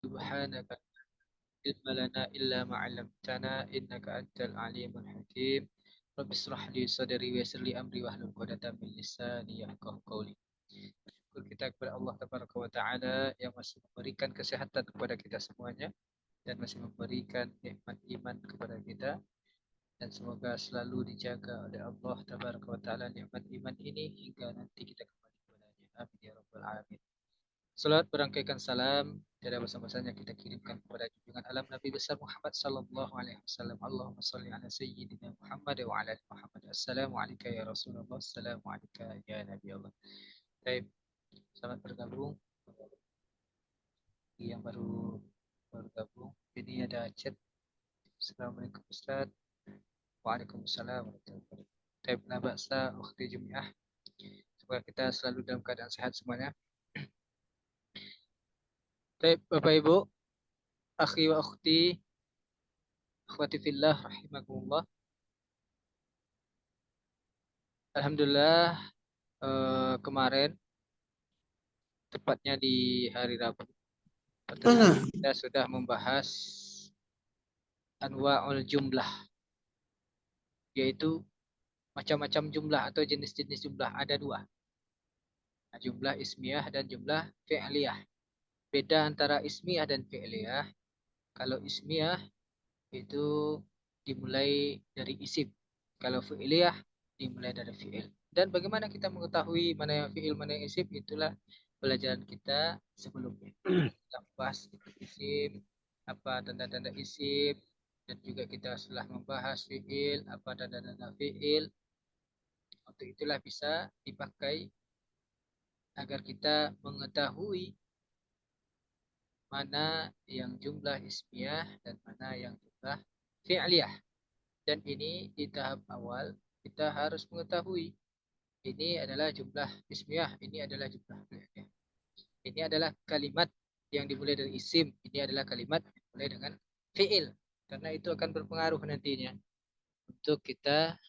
سبحانك لا علم لنا إلا ما علمتنا إنك أنت العليم الحكيم رب اشرح لي صدري ويسر لي أمري واحلل عقدة من لساني يفقهوا قولي. Syukur kita kepada Allah Tabaraka wa Ta'ala yang masih memberikan kesehatan kepada kita semuanya dan masih memberikan nikmat iman kepada kita, dan semoga selalu dijaga oleh Allah Tabaraka wa Ta'ala nikmat iman ini hingga nanti kita kembali kepadanya. Amin ya rabbal alamin. Salat berangkaikan salam tiada bersama-samanya kita kirimkan kepada junjungan alam Nabi besar Muhammad sallallahu alaihi wasallam. Allahumma salli ala sayyidina Muhammad wa ala ali Muhammad. Assalamualaikum ya Rasulullah. Assalamualaikum ya Nabi Allah. Baik, selamat bergabung yang baru bergabung. Ini ada chat. Assalamualaikum Ustaz. Waalaikumsalam warahmatullahi wabarakatuh. Baik, nabaksa ukhti Jumiah. Semoga kita selalu dalam keadaan sehat semuanya. Baik, Bapak Ibu, akhi wa ukhti, akhwati fillah rahimakumullah. Alhamdulillah, kemarin tepatnya di hari Rabu pertemuan kita sudah membahas anwa'ul jumlah, yaitu macam-macam jumlah atau jenis-jenis jumlah. Ada dua, jumlah ismiyah dan jumlah fi'liyah. Beda antara ismiyah dan fi'liyah, kalau ismiyah itu dimulai dari isim, kalau fi'liyah dimulai dari fi'il. Dan bagaimana kita mengetahui mana yang fi'il, mana yang isim, itulah pelajaran kita sebelumnya. Kita bahas isim, apa tanda-tanda isim, dan juga kita setelah membahas fi'il, apa tanda-tanda fi'il. Untuk itulah bisa dipakai agar kita mengetahui mana yang jumlah ismiyah dan mana yang jumlah fi'liyah. Dan ini di tahap awal kita harus mengetahui ini adalah jumlah ismiyah, ini adalah jumlah fi'liyah. Ini adalah kalimat yang dimulai dari isim, ini adalah kalimat yang dimulai dengan fi'il. Karena itu akan berpengaruh nantinya untuk kita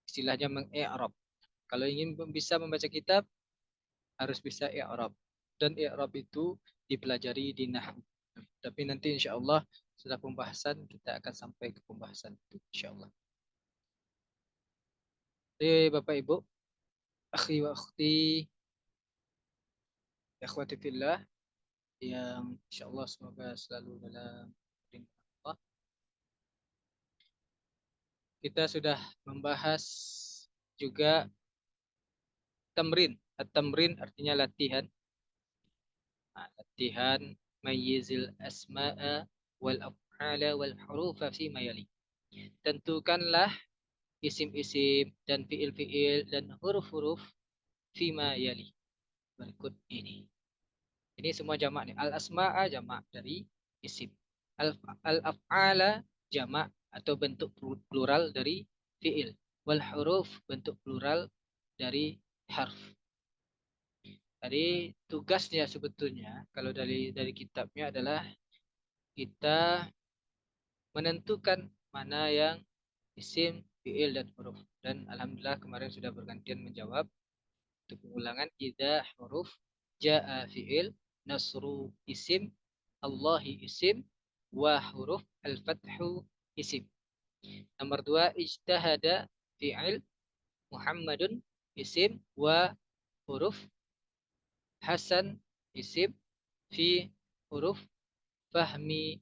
istilahnya meng-i'rab. Kalau ingin bisa membaca kitab harus bisa i'rab. Dan i'rab itu dipelajari di nahwu. Tapi nanti insya Allah setelah pembahasan kita akan sampai ke pembahasan itu insya Allah. Jadi Bapak Ibu, akhi wa akhti, ikhwati fillah, yang insya Allah semoga selalu dalam lindungan Allah. Kita sudah membahas juga tamrin. At-tamrin artinya latihan. Latihan mayyizil asma'a wal af'ala wal hurufa fi mayali. Tentukanlah isim-isim dan fiil-fiil dan huruf-huruf fima yali, berikut ini. Ini semua jamak nih. Al-asma'a jamak dari isim. Al-af'ala jamak atau bentuk plural dari fiil. Wal huruf bentuk plural dari harf. Jadi tugasnya sebetulnya kalau dari kitabnya adalah kita menentukan mana yang isim, fiil dan huruf. Dan alhamdulillah kemarin sudah bergantian menjawab. Untuk pengulangan, idza huruf, jaa fiil, nasru isim, Allahi isim, wa huruf al-fathu isim. Nomor 2, ijtahada fiil, Muhammadun isim, wa huruf Hasan isim, fi huruf Fahmi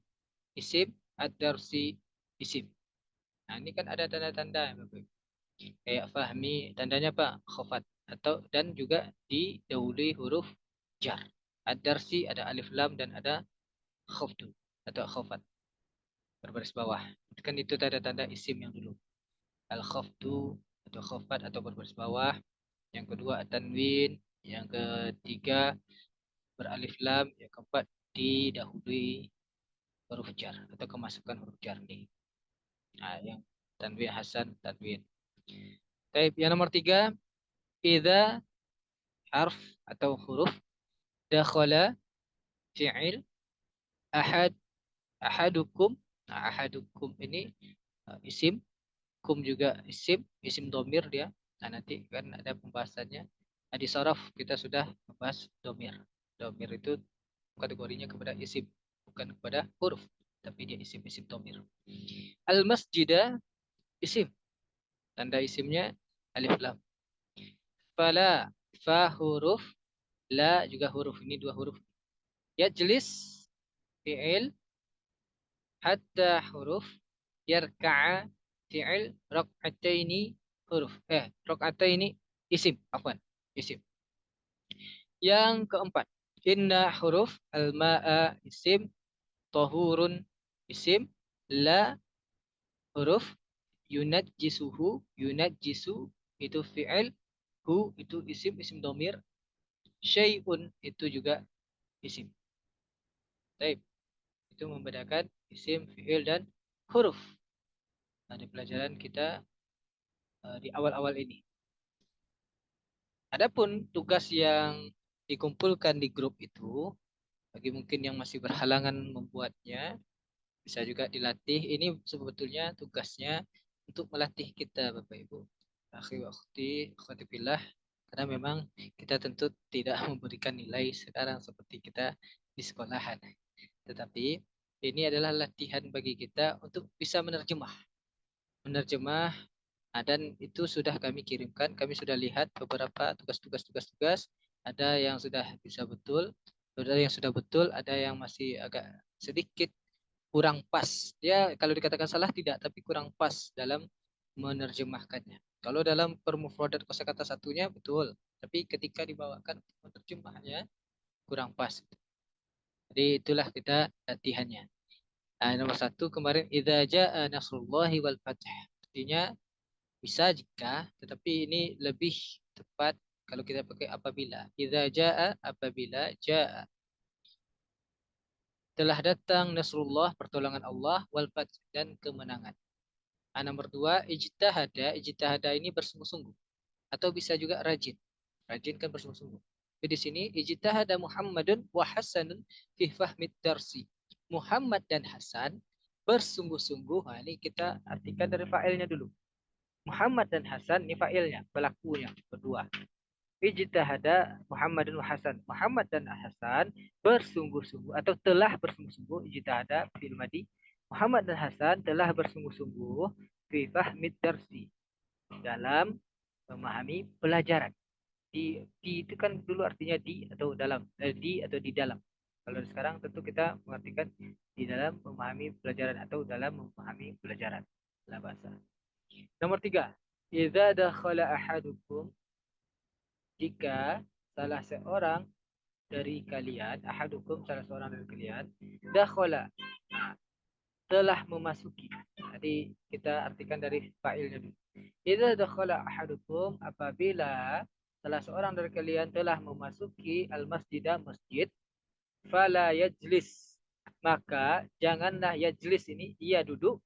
isim, ad-darsi isim. Nah, ini kan ada tanda-tanda kayak Fahmi, tandanya apa? Khafat, atau dan juga didahului huruf jar. Ad-darsi ada alif lam dan ada khafdu atau khafat berbaris bawah. Kan itu tanda-tanda isim yang dulu. Al-khafdu atau khafat atau berbaris bawah. Yang kedua at-tanwin, yang ketiga beralif lam, yang keempat didahului huruf jar atau kemasukan huruf jar nih. Nah, yang tanwin hasan, tanwin. Baik, yang nomor 3, idza harf atau huruf dakhala fi'il ahad ahadukum. Nah, ahadukum ini isim, kum juga isim, isim domir dia. Nah, nanti kan ada pembahasannya. Nah, di sorof kita sudah membahas domir. Domir itu kategorinya kepada isim. bukan kepada huruf, tapi dia isim domir. Al-masjida isim, tanda isimnya alif lam. Fala, fa huruf, la juga huruf, ini dua huruf. Yajlis fi'il, hatta huruf, yarka'a fi'il, rak'ataini huruf. Rak'ataini isim, afwan, isim. Yang keempat, inna huruf, al-ma'a isim, tohurun isim, la huruf, yunajjisu itu fi'il, hu itu isim domir, syai'un itu juga isim. Baik, itu membedakan isim, fi'il, dan huruf. Nah, di pelajaran kita di awal-awal ini. Adapun tugas yang dikumpulkan di grup itu, bagi mungkin yang masih berhalangan membuatnya, bisa juga dilatih. Ini sebetulnya tugasnya untuk melatih kita, Bapak Ibu. Akhi wa akhwati fillah. Karena memang kita tentu tidak memberikan nilai sekarang seperti kita di sekolahan. Tetapi ini adalah latihan bagi kita untuk bisa menerjemah. Menerjemah, dan itu sudah kami kirimkan. Kami sudah lihat beberapa tugas. Ada yang sudah bisa betul, ada yang sudah betul, ada yang masih agak sedikit kurang pas. Dia kalau dikatakan salah tidak, tapi kurang pas dalam menerjemahkannya. Kalau dalam permufradat kosakata satunya betul, tapi ketika dibawakan menerjemahnya kurang pas. Jadi itulah kita latihannya. Nomor satu kemarin idza jaa nasrullahi wal fath. Artinya bisa jika, tetapi ini lebih tepat kalau kita pakai apabila. Idza jaa, apabila jaa. Telah datang nasrullah, pertolongan Allah, wal fath, dan kemenangan. Nomor dua, ijtihada ini bersungguh-sungguh. Atau bisa juga rajin. Rajin kan bersungguh-sungguh. Jadi di sini, ijtihada Muhammadun wa Hasanun fi fahmid darsi. Muhammad dan Hasan bersungguh-sungguh. Nah, ini kita artikan dari fa'ilnya dulu. Muhammad dan Hasan ini fa'ilnya, pelakunya berdua. Ijtihada Muhammadun wa Hasan. Muhammad dan Hasan bersungguh-sungguh atau telah bersungguh-sungguh. Ijtihada fil madi. Muhammad dan Hasan telah bersungguh-sungguh fi fahmid darsi, dalam memahami pelajaran. Di itu kan dulu artinya di atau dalam, di atau di dalam. Kalau sekarang tentu kita mengartikan di dalam memahami pelajaran atau dalam memahami pelajaran dalam bahasa. Nomor tiga, idza dakhala ahadukum, jika salah seorang dari kalian, ahadukum salah seorang dari kalian, dakhala, telah memasuki. Jadi kita artikan dari fa'ilnya dulu. Idza dakhala ahadukum, apabila salah seorang dari kalian telah memasuki al-masjidah, masjid, fala yajlis, maka janganlah yajlis ini ia duduk,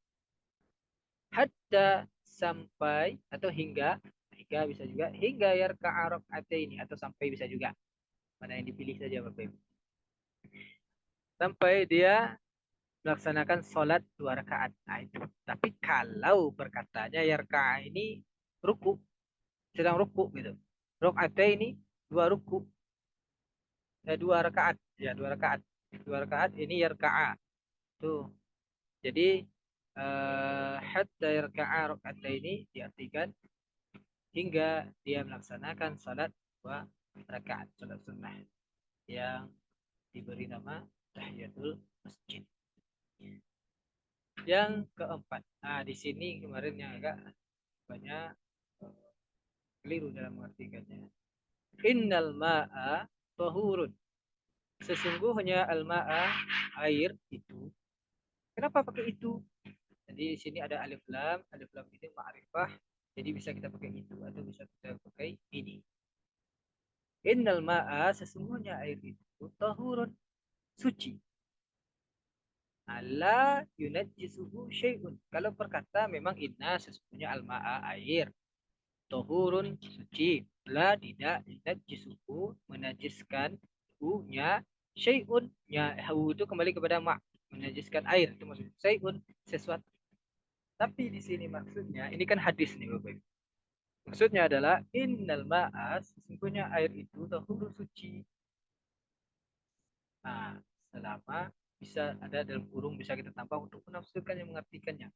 hatta sampai atau hingga bisa juga hingga yarka'a ini atau sampai bisa juga. Mana yang dipilih saja Bapak Ibu. Sampai dia melaksanakan sholat 2 rakaat. Nah itu. Tapi kalau berkatanya yarka'a ini ruku, sedang ruku gitu. Rakaat ini 2 ruku, 2 rakaat, ya 2 rakaat. 2 rakaat ini yarka'a. Tuh. Jadi hatta yarka'a rakaat ini diartikan hingga dia melaksanakan salat 2 rakaat, salat sunnah yang diberi nama tahiyatul masjid. Yang keempat, nah di sini kemarin yang agak banyak keliru dalam mengartikannya. Innal ma'a tahurun. Sesungguhnya al-ma'a, air itu. Kenapa pakai itu? Jadi di sini ada alif lam ini ma'rifah. Jadi bisa kita pakai itu atau bisa kita pakai ini. Innal ma'a, sesungguhnya air itu tahurun, suci. La yunajjisuhu syai'un. Kalau perkata memang inna, sesungguhnya al-ma'a, air, tahurun, suci. La tidak yunajjisuhu, menajiskan hu-nya, syai'un, nya hu itu kembali kepada ma, menajiskan air itu maksudnya syai'un, sesuatu. Tapi di sini maksudnya ini kan hadis nih Bapak Ibu. Maksudnya adalah innal ma'a, sesungguhnya air itu tahuru, suci. Nah, selama bisa ada dalam kurung, bisa kita tambah untuk menafsirkan yang mengartikannya.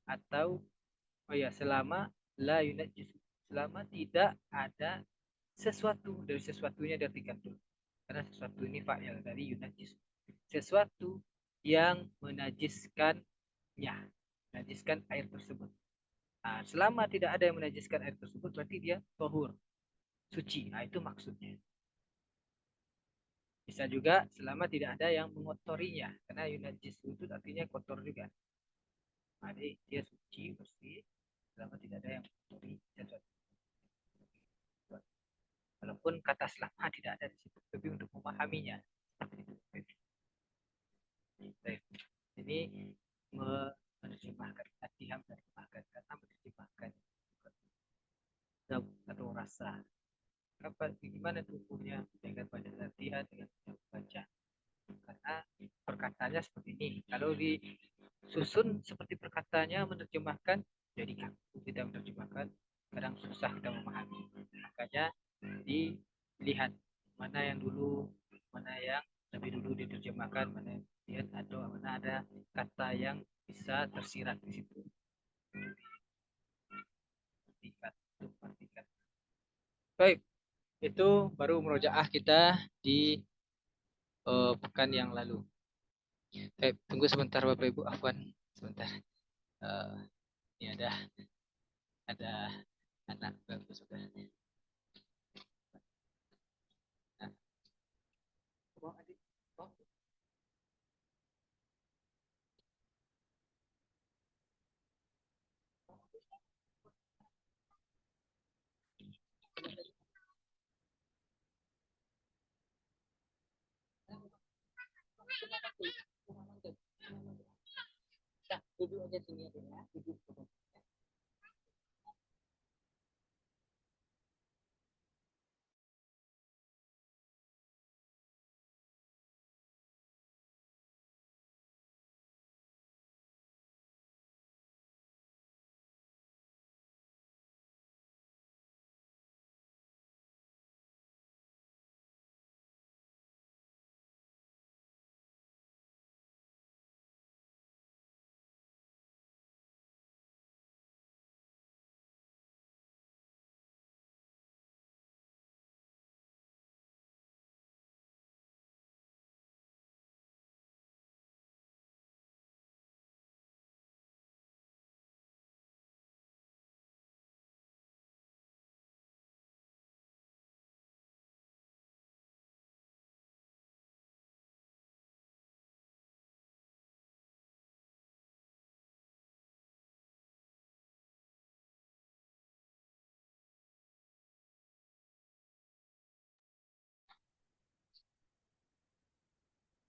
Atau oh ya, selama la yunajjis, selama tidak ada sesuatu, dari sesuatunya diartikan dulu. Karena sesuatu ini fa'il dari yunajjis. Sesuatu yang menajiskannya, menajiskan air tersebut. Nah, selama tidak ada yang menajiskan air tersebut, berarti dia tohur, suci. Nah, itu maksudnya. Bisa juga selama tidak ada yang mengotorinya, karena yunajis itu artinya kotor juga. Jadi dia suci, bersih, selama tidak ada yang mengotori sesuatu. Walaupun kata selama tidak ada di situ, tapi untuk memahaminya. Ini menerjemahkan latihan, menerjemahkan kata, menerjemahkan atau rasa. Apa gimana tubuhnya dengan pada latihan, dengan membaca. Karena perkataannya seperti ini. Kalau disusun seperti perkataannya menerjemahkan, jadi kaku kita menerjemahkan, kadang susah kita memahami. Makanya dilihat mana yang dulu, mana yang lebih dulu diterjemahkan, mana yang kemudian atau mana ada kata yang bisa tersirat di situ. Perhatikan. Baik, itu baru murojaah kita di pekan yang lalu. Baik, tunggu sebentar Bapak Ibu, afwan sebentar. Uh, ini ada anak bagus sudah. Nah, oh, adik. Oh. Nah, duduk aja sini ya. Duduk.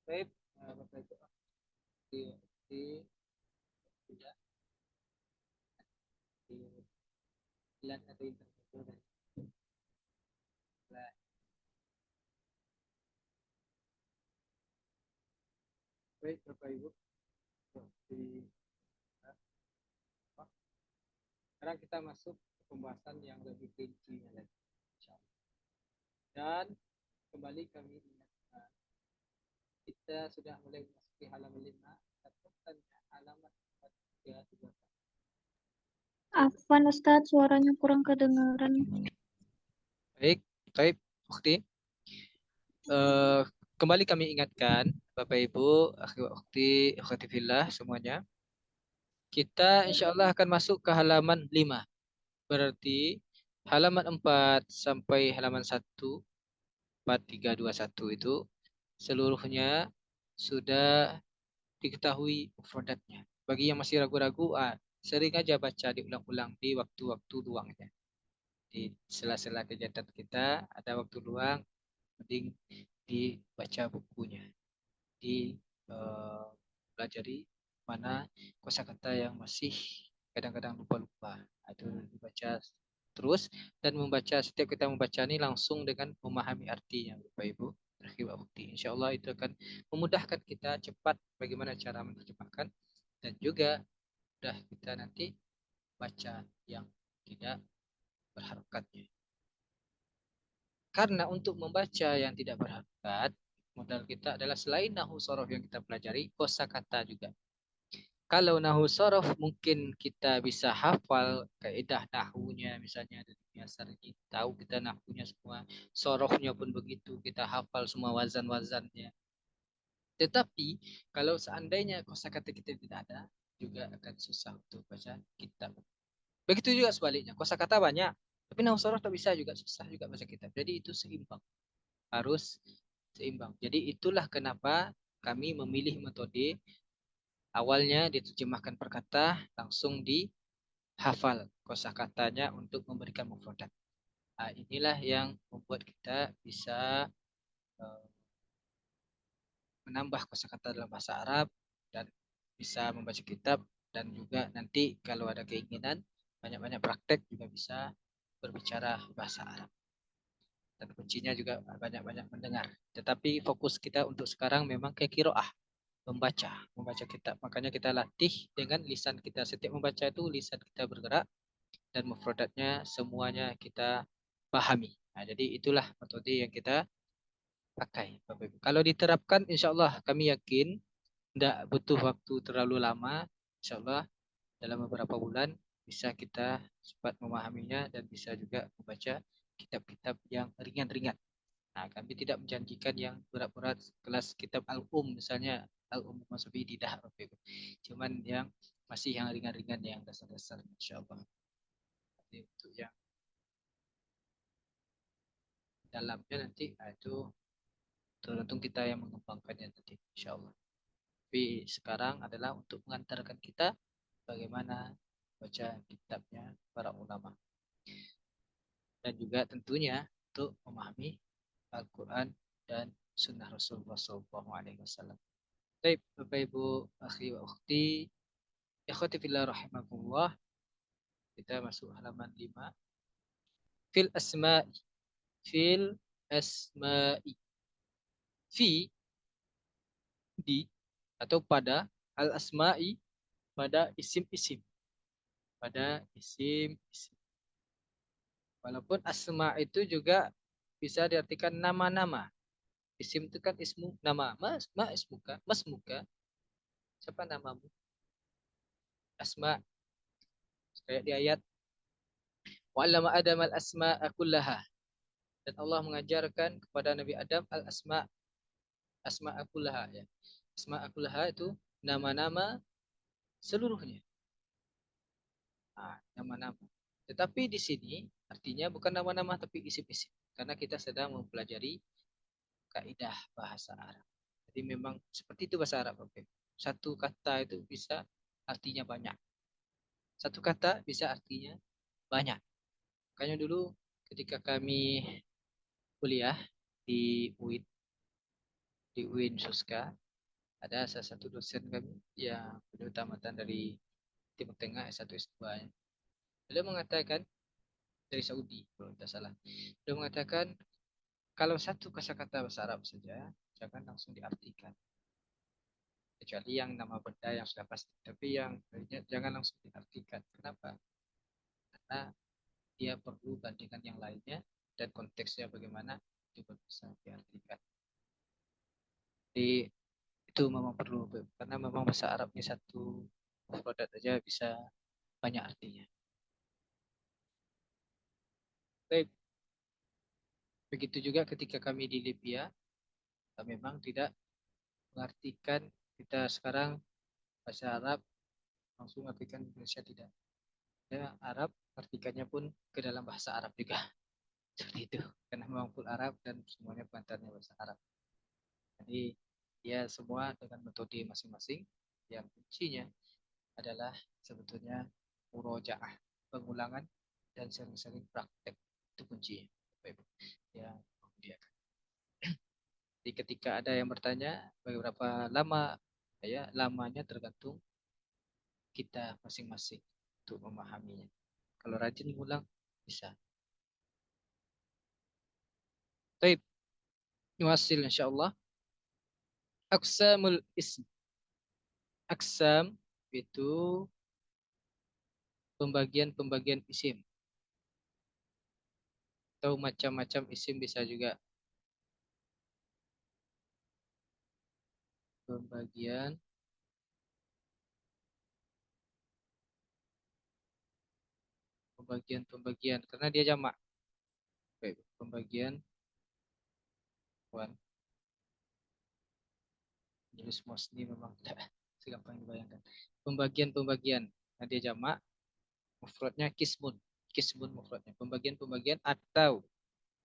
Baik, Bapak Ibu, di di tidak di bulan atau intermezzo dari bulan. Baik, Bapak Ibu, di sekarang kita masuk ke pembahasan yang lebih rinci lagi. Dan kembali kami ingatkan, kita sudah mulai memasuki halaman 5, catatan halaman 4, 3, 2. Afwan Ustadz, suaranya kurang kedengaran. Baik, baik, Ukti. Kembali kami ingatkan, Bapak Ibu, Ukti, Ukti Fillah semuanya. Kita insya Allah akan masuk ke halaman 5. Berarti halaman 4 sampai halaman 1, 4, 3, 2, 1 itu seluruhnya sudah diketahui mufradatnya. Bagi yang masih ragu-ragu, sering aja baca diulang-ulang di waktu-waktu luangnya. Di sela-sela kegiatan kita ada waktu luang, mending dibaca bukunya, di pelajari mana kosakata yang masih kadang-kadang lupa-lupa. Itu dibaca terus, dan membaca, setiap kita membaca ini langsung dengan memahami artinya, Bapak Ibu. Bukti. Insya Allah itu akan memudahkan kita cepat bagaimana cara menerjemahkan, dan juga mudah kita nanti baca yang tidak berharokatnya. Karena untuk membaca yang tidak berharokat, Modal kita adalah selain nahwu sorof yang kita pelajari, kosakata juga. Kalau nahwu sorof mungkin kita bisa hafal kaidah nahwunya misalnya dari dasar kita tahu kita nahwunya semua, sorofnya pun begitu kita hafal semua wazan-wazannya. Tetapi kalau seandainya kosakata kita tidak ada, juga akan susah untuk baca kitab. Begitu juga sebaliknya, kosakata banyak, tapi nahwu sorof tak bisa juga susah juga baca kitab. Jadi itu seimbang, harus seimbang. Jadi itulah kenapa kami memilih metode awalnya diterjemahkan per kata, langsung dihafal kosakatanya untuk memberikan mufradat. Nah, inilah yang membuat kita bisa eh, menambah kosakata dalam bahasa Arab dan bisa membaca kitab, dan juga nanti kalau ada keinginan banyak-banyak praktek juga bisa berbicara bahasa Arab, dan kuncinya juga banyak-banyak mendengar. Tetapi fokus kita untuk sekarang memang ke kiroah, membaca kitab. Makanya kita latih dengan lisan kita. Setiap membaca itu lisan kita bergerak dan mufradatnya semuanya kita pahami. Nah, jadi itulah metode yang kita pakai, Bapak Ibu. Kalau diterapkan, insya Allah kami yakin tidak butuh waktu terlalu lama. Insya Allah dalam beberapa bulan bisa kita cepat memahaminya dan bisa juga membaca kitab-kitab yang ringan-ringan. Nah, kami tidak menjanjikan yang berat-berat kelas kitab Al-Um misalnya, Al-Um Masabi tidak, Bapak Ibu. Cuman yang masih yang ringan-ringan, yang dasar-dasar, insya Allah. Jadi untuk yang dalamnya nanti, nah itu tergantung kita yang mengembangkannya nanti, insya Allah. Tapi sekarang adalah untuk mengantarkan kita bagaimana baca kitabnya para ulama, dan juga tentunya untuk memahami Al-Quran dan Sunnah Rasulullah SAW. Baik, Bapak Ibu, akhi wa ukhti, ikhwati fillah rahimakumullah, kita masuk halaman 5. Fil asma'i, fil asma'i, fi, di, atau pada, al asma'i, pada isim-isim, pada isim-isim. Walaupun asma itu juga bisa diartikan nama-nama. Isim itu kan ismu, nama. Ma ismuka, masmuka. Siapa namamu? Asma. Kayak di ayat wa'allama Adam al-asma'a kullaha. Dan Allah mengajarkan kepada Nabi Adam al-asma, asma'a kullaha ya. Asma'a kullaha itu nama-nama seluruhnya. Nah, nama-nama. Tetapi di sini artinya bukan nama-nama tapi isim-isim. Karena kita sedang mempelajari kaidah bahasa Arab. Jadi memang seperti itu bahasa Arab, Bapak. Satu kata itu bisa artinya banyak. Satu kata bisa artinya banyak. Makanya dulu ketika kami kuliah di UIN, di UIN Suska, ada salah satu dosen kami yang beliau tamatan dari Timur Tengah S1 S2. Beliau mengatakan dari Saudi, kalau tidak salah. Beliau mengatakan kalau satu kosakata bahasa Arab saja jangan langsung diartikan, kecuali yang nama benda yang sudah pasti. Tapi yang lainnya jangan langsung diartikan. Kenapa? Karena dia perlu bandingkan yang lainnya dan konteksnya bagaimana itu baru bisa diartikan. Jadi itu memang perlu, karena memang bahasa Arab ini satu mufradat aja bisa banyak artinya. Baik, begitu juga ketika kami di Libya, kita memang tidak mengartikan kita sekarang bahasa Arab langsung artikan Indonesia, tidak. Ya, Arab artikannya pun ke dalam bahasa Arab juga. Seperti itu. Karena memang full Arab dan semuanya pengantarnya bahasa Arab. Jadi ya semua dengan metode masing-masing, yang kuncinya adalah sebetulnya murojaah, pengulangan dan sering-sering praktek. Itu kuncinya, Bapak Ibu. Yang kemudian. Jadi ketika ada yang bertanya berapa lama, ya lamanya tergantung kita masing-masing untuk memahaminya. Kalau rajin ngulang bisa. Baik, nuasil insyaallah. Aqsamul ism. Aqsam itu pembagian-pembagian isim atau macam-macam isim bisa juga. pembagian pembagian karena dia jamak. Baik, pembagian wan. Jenis mosni memang tidak segampang dibayangkan. Pembagian-pembagian. Nah, dia jamak, mufradnya kismun. Kismun mufradnya. Pembagian-pembagian atau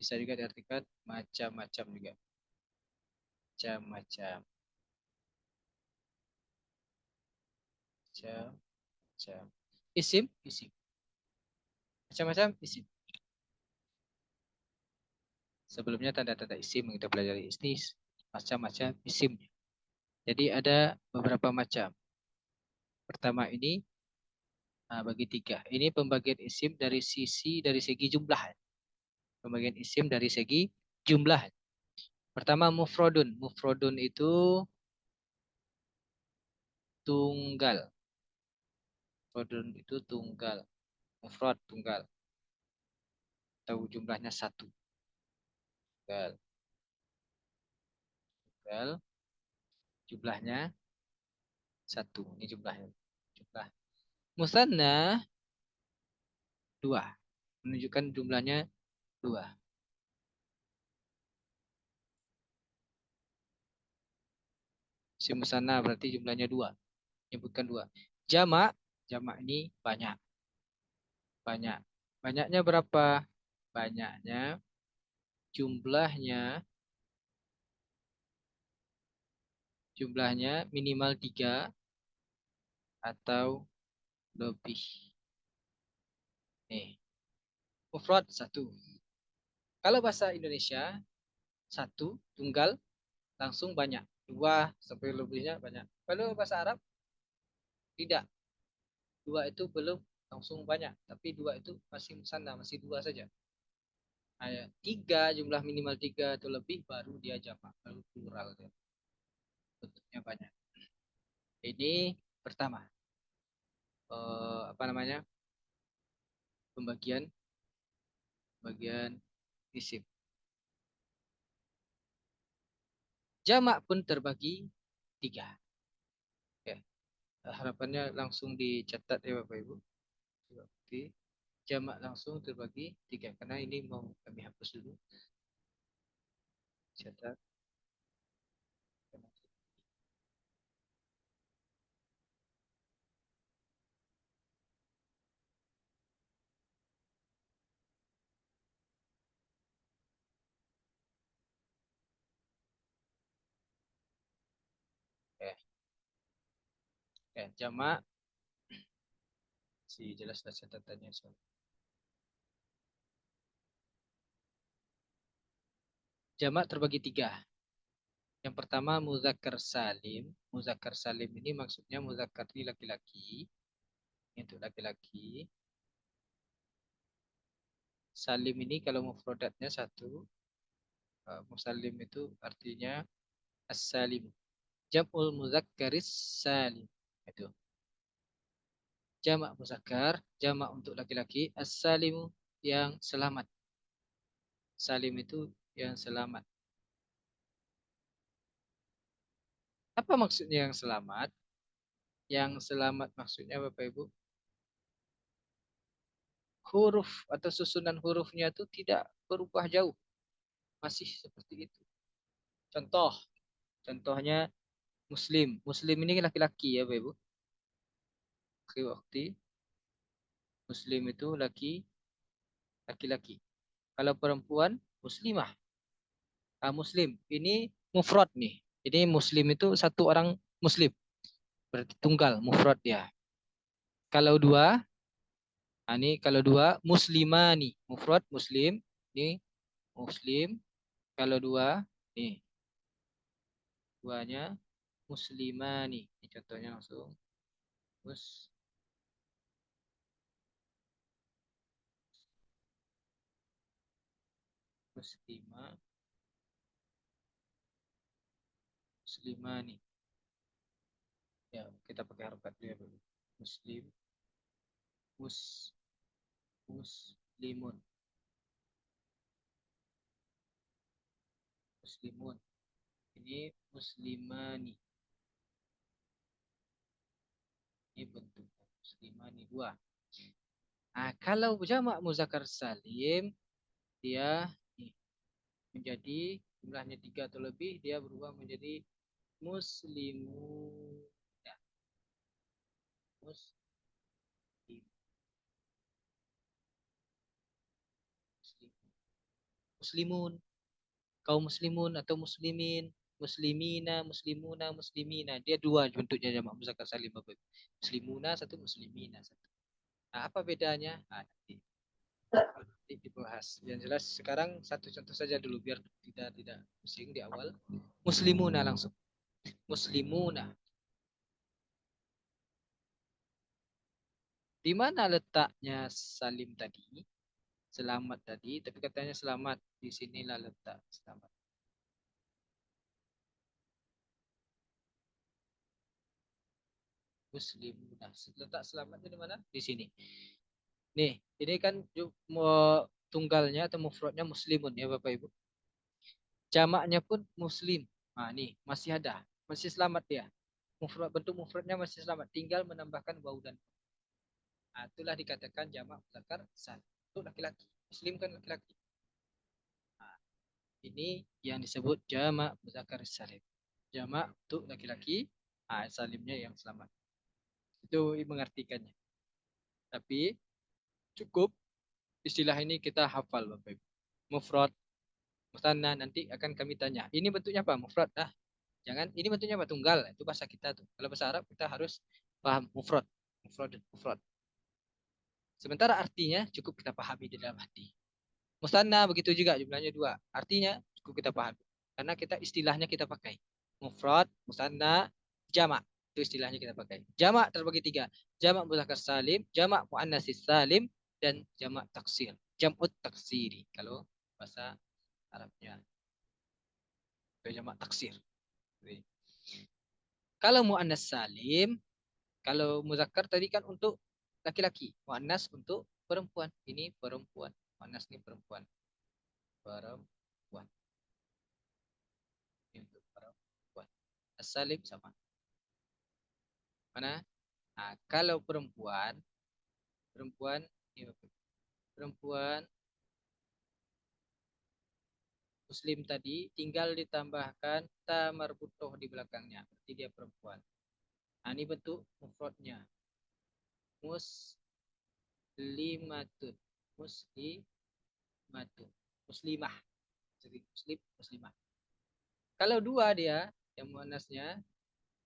bisa juga diartikan macam-macam juga. Macam-macam. Macam-macam. Isim, isim. Macam-macam isim. Sebelumnya tanda-tanda isim yang kita pelajari isnis. Macam-macam isim. Jadi ada beberapa macam. Pertama ini bagi tiga. Ini pembagian isim dari segi jumlah. Pembagian isim dari segi jumlah. Pertama mufrodun. Mufrodun itu tunggal. Mufrodun itu tunggal. Mufrad tunggal. Tahu jumlahnya satu. Tunggal. Tunggal. Jumlahnya satu. Ini jumlahnya. Jumlah. Musanna dua. Menunjukkan jumlahnya dua. Si musanna berarti jumlahnya dua. Menyebutkan dua. Jamak. Jamak ini banyak. Banyak. Banyaknya berapa? Banyaknya jumlahnya minimal tiga atau lebih. Nih, mufrad satu. Kalau bahasa Indonesia satu tunggal langsung banyak. Dua sampai lebihnya banyak. Kalau bahasa Arab tidak. Dua itu belum langsung banyak. Tapi dua itu masih musanna, masih dua saja. Tiga jumlah minimal tiga atau lebih baru dia jamak, baru plural dia. Bentuknya banyak. Ini pertama. Apa namanya? Pembagian bagian isim. Jamak pun terbagi tiga. Oke. Harapannya langsung dicatat ya Bapak Ibu. Oke. Jamak langsung terbagi tiga. Karena ini mau kami hapus dulu. Catat. Oke. Oke. Jamak. Si jelas catatannya. Jamak terbagi tiga. Yang pertama muzakkar salim. Muzakkar salim ini maksudnya muzakkar ini laki-laki. Itu laki-laki. Salim ini kalau mufradatnya satu. Musallim itu artinya as-salim. Jam'ul muzakkaris salim. Itu. Jamak muzakkar, jamak untuk laki-laki, as-salimu yang selamat. Salim itu yang selamat. Apa maksudnya yang selamat? Yang selamat maksudnya Bapak Ibu, huruf atau susunan hurufnya itu tidak berubah jauh. Masih seperti itu. Contoh, contohnya muslim. Muslim ini laki-laki ya Bapak Ibu. Waktu muslim itu laki-laki. Kalau perempuan muslimah. Muslim. Ini mufrad nih. Ini muslim itu satu orang muslim. Berarti tunggal, mufrad ya. Kalau dua, ini kalau dua muslimani, mufrad muslim, ini muslim. Kalau dua, nih duanya muslimani. Ini contohnya langsung mus muslimah muslimani. Ya, kita pakai harokat dulu ya dulu. Muslim, mus, muslimun, muslimun. Ini muslimani. Ini bentuk muslimah ini dua. Nah, kalau jamak muzakkar salim dia nih, menjadi jumlahnya tiga atau lebih, dia berubah menjadi muslimun. Ya, muslim, muslim, muslimun, kaum muslimun atau muslimin, muslimina, muslimuna, muslimina. Dia dua bentuknya jamak muzakkar salim, Bapak Ibu. Muslimuna satu, muslimina satu. Nah, apa bedanya? Nah, nanti dibahas. Yang jelas sekarang satu contoh saja dulu biar tidak pusing di awal. Muslimuna langsung. Muslimuna. Di mana letaknya salim tadi? Selamat tadi, tapi katanya selamat. Di sinilah letak selamat. Muslimuna. Letak selamatnya di mana? Di sini. Nih, ini kan tunggalnya atau mufradnya muslimun ya Bapak Ibu. Jamaknya pun muslim. Nah, nih masih ada, masih selamat dia. Bentuk mufradnya masih selamat, tinggal menambahkan wau dan. Nah, itulah dikatakan jamak muzakkar salim. Untuk laki-laki. Muslim kan laki-laki. Nah, ini yang disebut jamak muzakkar salim. Jamak untuk laki-laki, salimnya yang selamat. Itu mengartikannya. Tapi cukup istilah ini kita hafal Bapak Ibu. Mufrad, musanna, nanti akan kami tanya. Ini bentuknya apa? Mufrad. Jangan ini bentuknya apa? Tunggal. Itu bahasa kita tuh. Kalau bahasa Arab kita harus paham mufrad. Mufrad, mufrad. Sementara artinya cukup kita pahami di dalam hati. Musanna begitu juga jumlahnya dua. Artinya cukup kita pahami. Karena kita istilahnya kita pakai. Mufrad, musanna, jamak. Itu istilahnya kita pakai. Jamak terbagi tiga. Jamak mudzakkar salim, jamak muannatsis salim, dan jamak taksir. Jam'ut taksiri. Kalau bahasa Arabnya. Itu jamak taksir. Kalau muannas salim, kalau muzakkar tadi kan untuk laki-laki. Muannas untuk perempuan. Ini perempuan. Muannas ini perempuan. Perempuan. Ini untuk perempuan. As-salim sama. Mana? Nah, kalau perempuan, perempuan, ini perempuan muslim tadi tinggal ditambahkan ta marbutoh di belakangnya. Berarti dia perempuan. Nah, ini bentuk mufradnya. Muslimatun. Muslimatun. Muslimah. Jadi muslim, muslimah. Kalau dua dia, yang muannasnya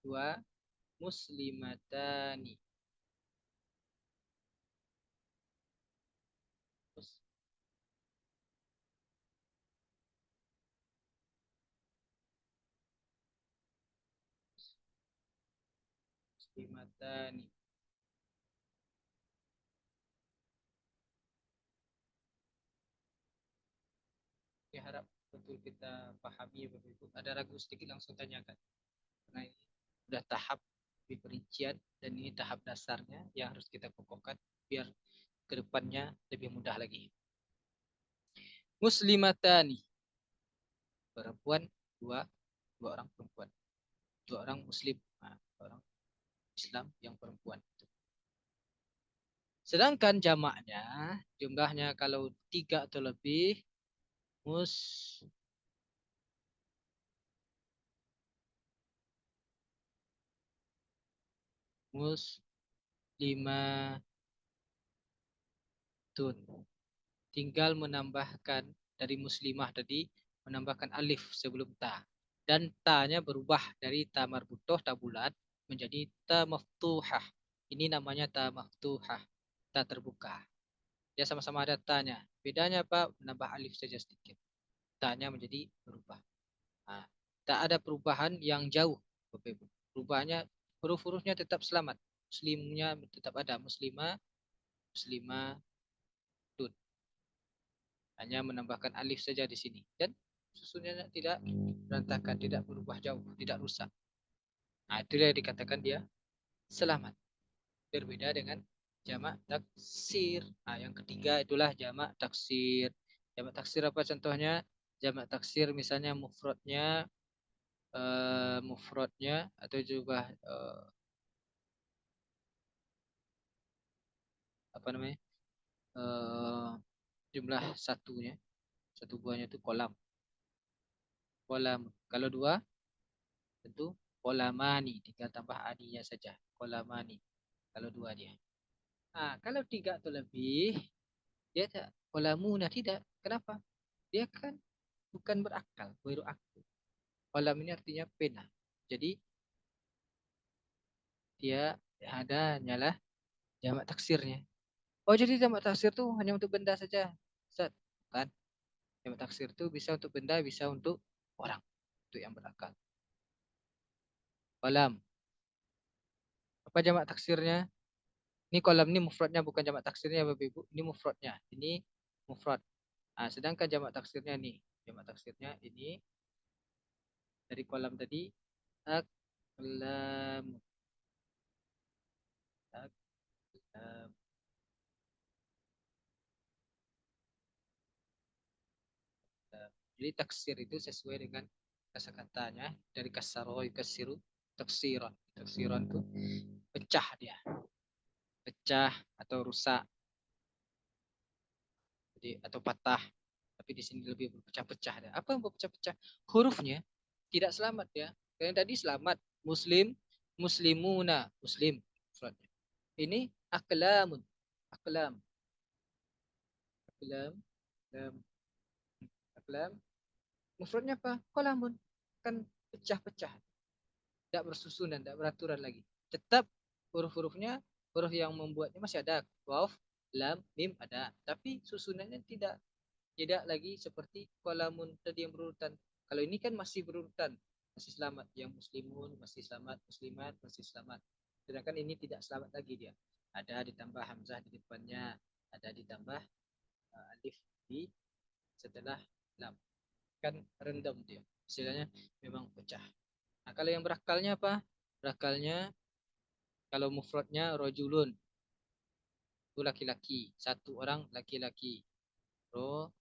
dua, muslimatani. Muslimatani. Ini harap betul kita pahami ya Bapak Ibu. Ada ragu sedikit langsung tanyakan. Karena ini sudah tahap lebih perincian dan ini tahap dasarnya yang harus kita kokohkan biar kedepannya lebih mudah lagi. Muslimatani. Perempuan dua, dua orang perempuan. Dua orang muslim. Nah, dua orang Islam yang perempuan. Sedangkan jamaknya, jumlahnya kalau tiga atau lebih, mus muslimatun. Tinggal menambahkan dari muslimah tadi, menambahkan alif sebelum ta. Dan ta-nya berubah dari ta marbutoh, ta bulat, menjadi ta maftuhah. Ini namanya ta maftuhah, ta terbuka. Ya sama-sama ada ta-nya. Bedanya apa? Menambah alif saja sedikit. Ta-nya menjadi berubah. Nah, tak ada perubahan yang jauh, Bapak Ibu. Perubahannya huruf-hurufnya tetap selamat. Muslimnya tetap ada. Muslimah, muslimah, tun. Hanya menambahkan alif saja di sini. Dan susunannya tidak berantakan, tidak berubah jauh, tidak rusak. Nah, itu yang dikatakan dia selamat. Berbeda dengan jamak taksir. Nah, yang ketiga itulah jamak taksir. Jamak taksir apa contohnya? Jamak taksir misalnya mufradnya atau juga jumlah satunya, satu buahnya itu kolam. Kolam. Kalau dua tentu kolamani, tinggal tambah aninya saja. Kolamani. Kalau dua dia. Nah, kalau tiga atau lebih, dia tak kolamuna tidak. Kenapa? Dia kan bukan berakal, baru akal. Kolam ini artinya pena. Jadi dia ada hanyalah jamak taksirnya. Oh, jadi jamak taksir tuh hanya untuk benda saja. Ustaz. Kan? Jamak taksir itu bisa untuk benda, bisa untuk orang, untuk yang berakal. Kolam. Apa jamak taksirnya? Ini kolam ini mufradnya bukan jamak taksirnya Bapak Ibu. Ini mufradnya. Ini mufrad. Nah, sedangkan jamak taksirnya nih. Jamak taksirnya ini dari kolam tadi aklam. Aklam. Jadi taksir itu sesuai dengan kata-katanya dari kasaro kasiru taksiran. Taksiran itu pecah dia. Pecah atau rusak. Jadi atau patah. Tapi di sini lebih berpecah-pecah dia. Apa yang berpecah-pecah? Hurufnya tidak selamat ya. Karena tadi selamat. Muslim, muslimuna, muslim. Ini aklamun. Aklam. Aklam. Aklam. Aklam. Mufradnya apa? Kolamun. Kan pecah-pecah. Tidak bersusunan, tidak beraturan lagi. Tetap huruf-hurufnya, huruf yang membuatnya masih ada. Waw, lam, mim ada. Tapi susunannya tidak. Tidak lagi seperti kolamun tadi yang berurutan. Kalau ini kan masih berurutan. Masih selamat. Yang muslimun, masih selamat. Muslimat, masih selamat. Sedangkan ini tidak selamat lagi dia. Ada ditambah hamzah di depannya. Ada ditambah alif di setelah lam. Kan rendam dia. Istilahnya memang pecah. Nah, kalau yang berakalnya apa? Berakalnya kalau mufradnya rojulun. Itu laki-laki. Satu orang laki-laki. Rojulun.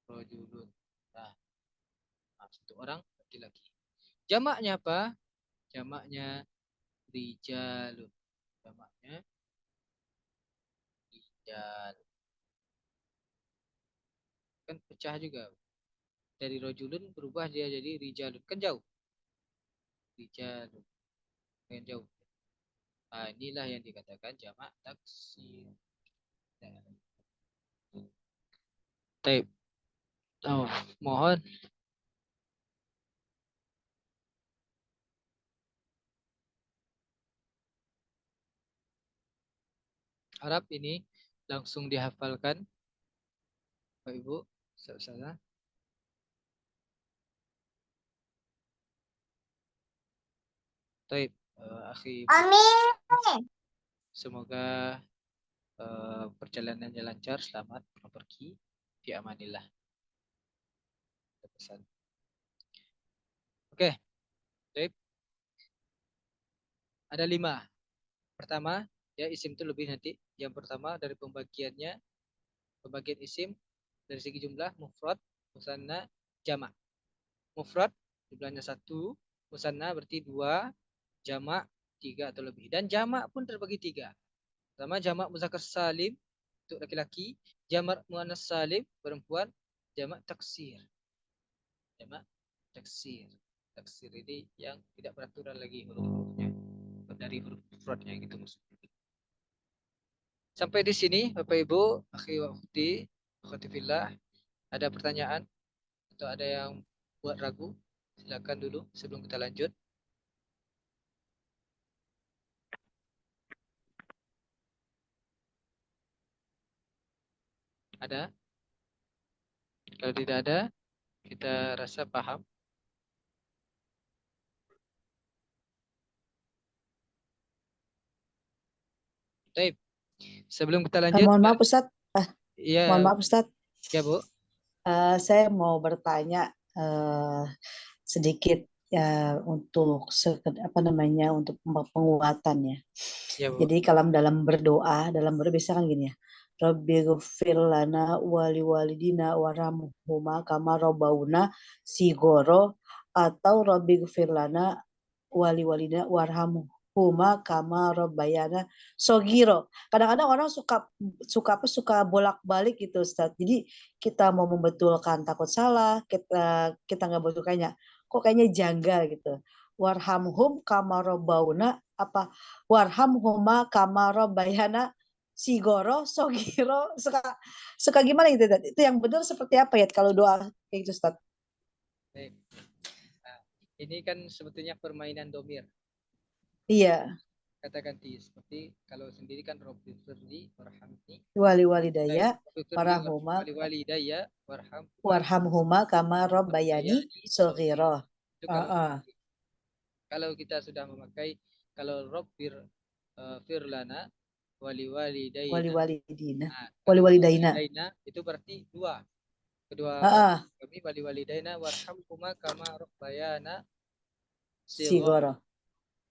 Rojulun. Nah, satu orang laki-laki. Jamaknya apa? Jamaknya rijalun. Jamaknya rijal. Kan pecah juga. Dari rojulun berubah dia jadi rijalun. Kan jauh. Rijalun. Kan jauh. Nah, inilah yang dikatakan jamak taksir. Taib. Oh, mohon. Harap ini langsung dihafalkan, Pak Ibu. Saudara. Taib. Akhi. Amin. Semoga perjalanannya lancar, selamat pergi, fi amanillah. Pesan. Oke, baik. Ada 5. Pertama, ya isim itu lebih nanti. Yang pertama dari pembagiannya, pembagian isim dari segi jumlah mufrad, musanna, jamak. Mufrad jumlahnya 1, musanna berarti 2, jamak 3 atau lebih. Dan jamak pun terbagi 3. Pertama jamak muzakkar salim untuk laki-laki, jamak muannas salim perempuan, jamak taksir. Jamak taksir. Taksir ini yang tidak beraturan lagi huruf-hurufnya. Dari huruf mufradnya gitu maksudnya. Sampai di sini Bapak Ibu, akhi wa ukhti, akhwati fillah, ada pertanyaan atau ada yang buat ragu? Silakan dulu sebelum kita lanjut. Ada? Kalau tidak ada, kita rasa paham. Baik. Sebelum kita lanjut, Mohon maaf Ustaz. Mohon ya, maaf Ustaz. ya Bu. Saya mau bertanya sedikit ya untuk untuk penguatan ya. Ya Bu. Jadi kalau dalam berdoa bisa kan gini ya. Rabbighfir lana wali walidina warhamhuma kama rabbauna sigoro, atau Rabbighfir lana wali walidina warhamhuma kama rabbayana sogiro. Kadang-kadang orang suka bolak-balik gitu Ustaz. Jadi kita mau membetulkan takut salah, kita nggak betulkannya. Kok kayaknya janggal gitu. Warhamhum kama rabbauna apa warhamhuma kama rabbayana sigoro sogiro suka gimana gitu Ustaz? Itu yang benar seperti apa ya kalau doa kayak gitu Ustaz? Baik. Nah, ini kan sebetulnya permainan domir. Iya. Kata ganti seperti kalau sendiri kan Robbi firli warhamni Wali walidaya Robbi firli warahuma wali walidayya warhamhuma kama rabbayani warhamni shaghira. itu kalau Heeh. kalau kita sudah memakai kalau Robbir firlana wali Wali walidayna. walidina. Nah, Wali kalau walidaina. walidayna itu berarti kedua orang Heeh. kami wali walidayna warhamhuma kama rabbayana Sigoro.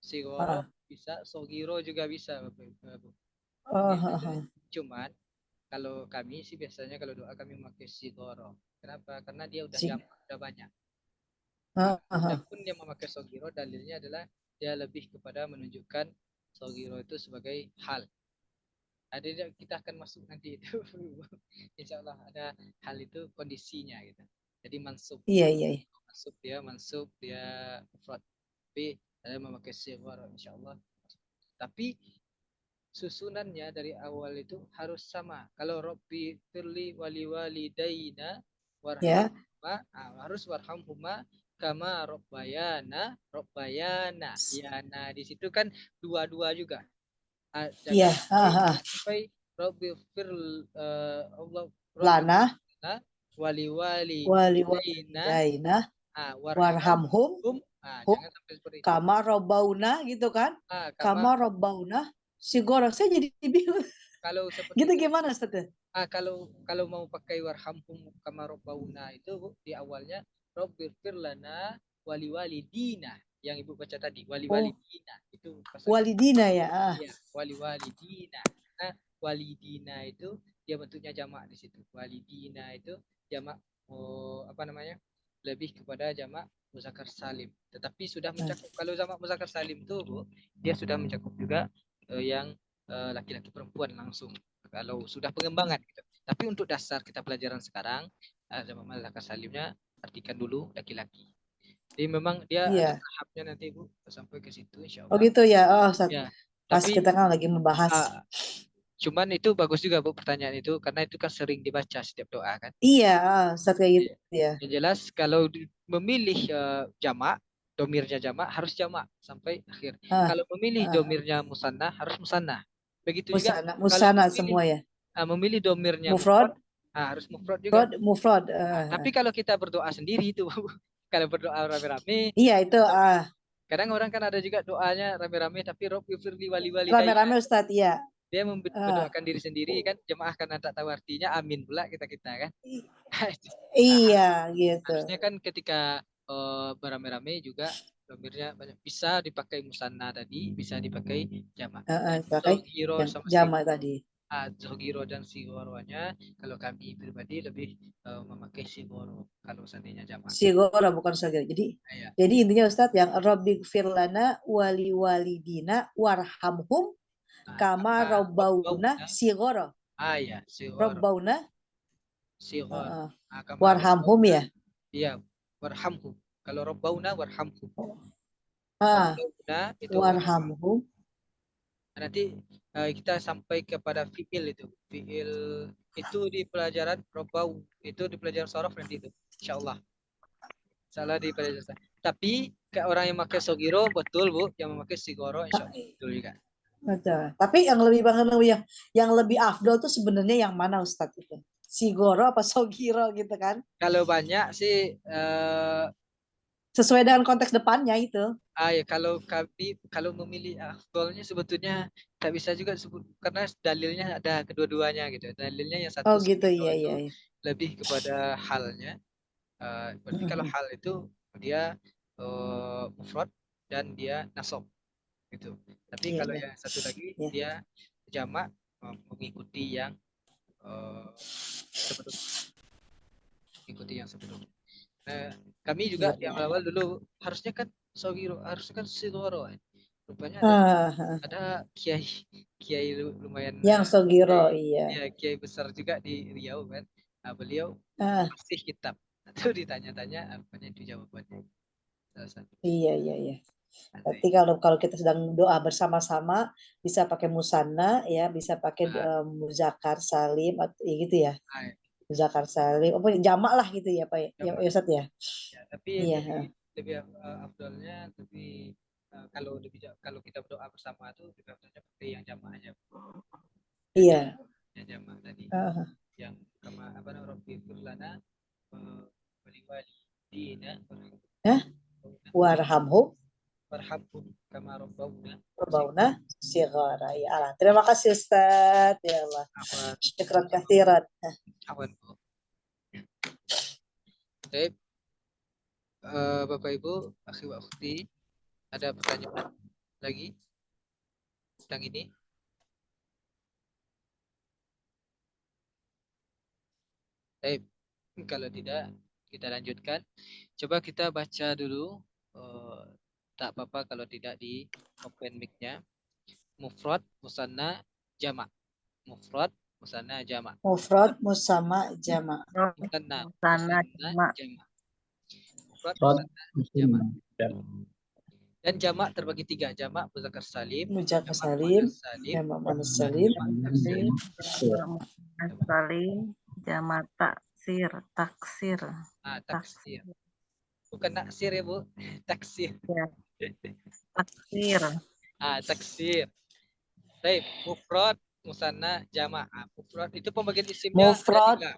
sigoro Heeh. bisa sogiro juga bisa Bapak Ibu. Oh, Gitu. heeh. Cuman kalau kami sih biasanya kalau doa kami memakai sigoro. Kenapa? Karena dia udah Sig- jamak, udah banyak. Nah, heeh. adapun dia memakai sogiro dalilnya adalah dia lebih kepada menunjukkan sogiro itu sebagai hal. Ada kita akan masuk nanti itu. Insya Allah ada hal itu kondisinya gitu. Jadi Iya, iya. mansub dia mufrad. Tapi saya memakai sigoro insya Allah. Tapi susunannya dari awal itu harus sama. Kalau Robbi firli wali walidayna Ya. warhamhuma, harus warhamhuma kama robbayana. Ya, nah di situ kan dua-dua juga. Iya. Jangan sampai Robbi firl Allah Robbi Lana wali wali walidayna walidaina warhamhum warhamhum. hum Jangan sampai seperti itu. kama robauna gitu kan. Kama Kama robauna sigoro. Saya jadi bingung. kalau seperti Gitu itu. gimana Ustaz? Kalau mau pakai warhamhum kama rabbauna itu Bu, di awalnya Rabbir firlana wali walidina yang Ibu baca tadi wali Oh, walidina itu pasal walidina ya. ya wali walidina. Nah, walidina itu dia bentuknya jamak di situ. Walidina itu jamak apa namanya? Lebih kepada jamak muzakkar salim. Tetapi sudah mencakup kalau jamak muzakkar salim itu Bu, dia sudah mencakup juga yang laki-laki perempuan langsung kalau sudah pengembangan gitu. Tapi untuk dasar kita pelajaran sekarang jamak muzakkar salimnya artikan dulu laki-laki. Jadi memang dia ada Iya. tahapnya nanti Bu sampai ke situ insya Oh Allah. gitu ya. Oh, Ustaz. Ya, Pas tapi kita kan lagi membahas. cuman itu bagus juga Bu pertanyaan itu karena itu kan sering dibaca setiap doa kan. Iya, Ustaz kayak gitu ya. Yang jelas kalau memilih jamak, domirnya jamak harus jamak sampai akhir. Ah, Kalau memilih ah. domirnya musanna harus musanna. Begitu juga Musana, kalau musana semua ya. memilih domirnya Mufrad, mufrad, harus mufrad juga. mufrad. Tapi kalau kita berdoa sendiri itu kalau berdoa rame-rame, Iya itu kadang orang kan ada juga doanya rame-rame tapi Robbi firli wali walidayya. rame-rame Ustaz ya. Dia mendoakan diri sendiri kan jemaah karena tak tahu artinya amin pula kita kan. Iya gitu. Harusnya kan ketika beramai-ramai juga domirnya banyak bisa dipakai musanna tadi bisa dipakai jamak. Pakai Zohiro sama jama tadi. Zohiro dan sigoronya kalau kami pribadi lebih memakai sigoro kalau seandainya jamak. Sigora bukan saja. Ya. Jadi intinya Ustaz yang Rabbi firlana wali walidina warhamhum kama robbauna sigoro. Ya, sigoro. Robbauna Sigoro. warhamhum ya. Iya, warhamhum. Kalau robbauna warhamhum. Itu warhamhum. nanti kita sampai kepada fiil itu. Fiil itu di pelajaran robbau itu di pelajaran sorof nanti itu. Insyaallah. Salah di pelajaran. Tapi ke orang yang pakai sogiro betul Bu, yang memakai sigoro insyaallah betul juga. Betul. Tapi yang lebih afdol tuh sebenarnya yang mana Ustadz itu? Sigoro apa sogiro gitu kan? Kalau banyak sih sesuai dengan konteks depannya itu. Ya kalau memilih afdolnya sebetulnya tak bisa juga sebut karena dalilnya ada kedua-duanya gitu. Dalilnya yang satu Gitu itu iya. lebih kepada halnya. Berarti kalau hal itu dia mufrad dan dia nasab gitu. Tapi kalau yang satu lagi dia jamak mengikuti yang sebelumnya. Nah, kami juga di awal-awal dulu harusnya kan Sogiro harusnya kan sigoro. Rupanya ada kiai lumayan Yang Sogiro, kiai, iya. ya kiai besar juga di Riau kan. Nah, beliau Ah, masih kitab. Itu ditanya-tanya apanya itu jawabannya. Salah satu. iya, iya, iya. Nah, Berarti kalau kita sedang doa bersama-sama bisa pakai musanna ya, bisa pakai muzakkar salim atau ya gitu ya. ah, Muzakkar salim, apa jamak lah gitu ya Pak ya, jamak. ya Ustaz ya. Ya, tapi Iya, lebih lebih afdolnya lebih kalau kita berdoa bersama itu lebih afdolnya pakai yang jamak aja. Yang iya. jamak, yang jamak tadi. Ah, Yang kama apa namanya Rabbi firlana wali wali dina warhamhu warhamhum kama rabbawna Rabbana sighara. Ya Allah. Terima kasih Ustaz. Ya Allah. awan Syukran kathiran. awan. Baik, Bapak Ibu, akhi wa ukhti, ada pertanyaan lagi tentang ini? Baik, kalau tidak kita lanjutkan. Coba kita baca dulu. eh, tak apa-apa kalau tidak di open mic-nya. Mufrad, musanna, jamak. Mufrad, musanna, jamak. Mufrad musamma jama. Musanna, Sana musanna, cuma jamak. Mufrad, Rod musanna, jamak. Dan jamak terbagi tiga. Jamak muzakkar salim, Mujakkar jamak salim, muannas salim, jama muannas dan salim, jamak taksir. saling jamak taksir taksir Taksir. Bukan naksir ya, Bu. Taksir. ya taksir Taksir. Baik, mufrad, musanna, jamak. Mufrad itu pembagian isimnya ada mufrad, tiga.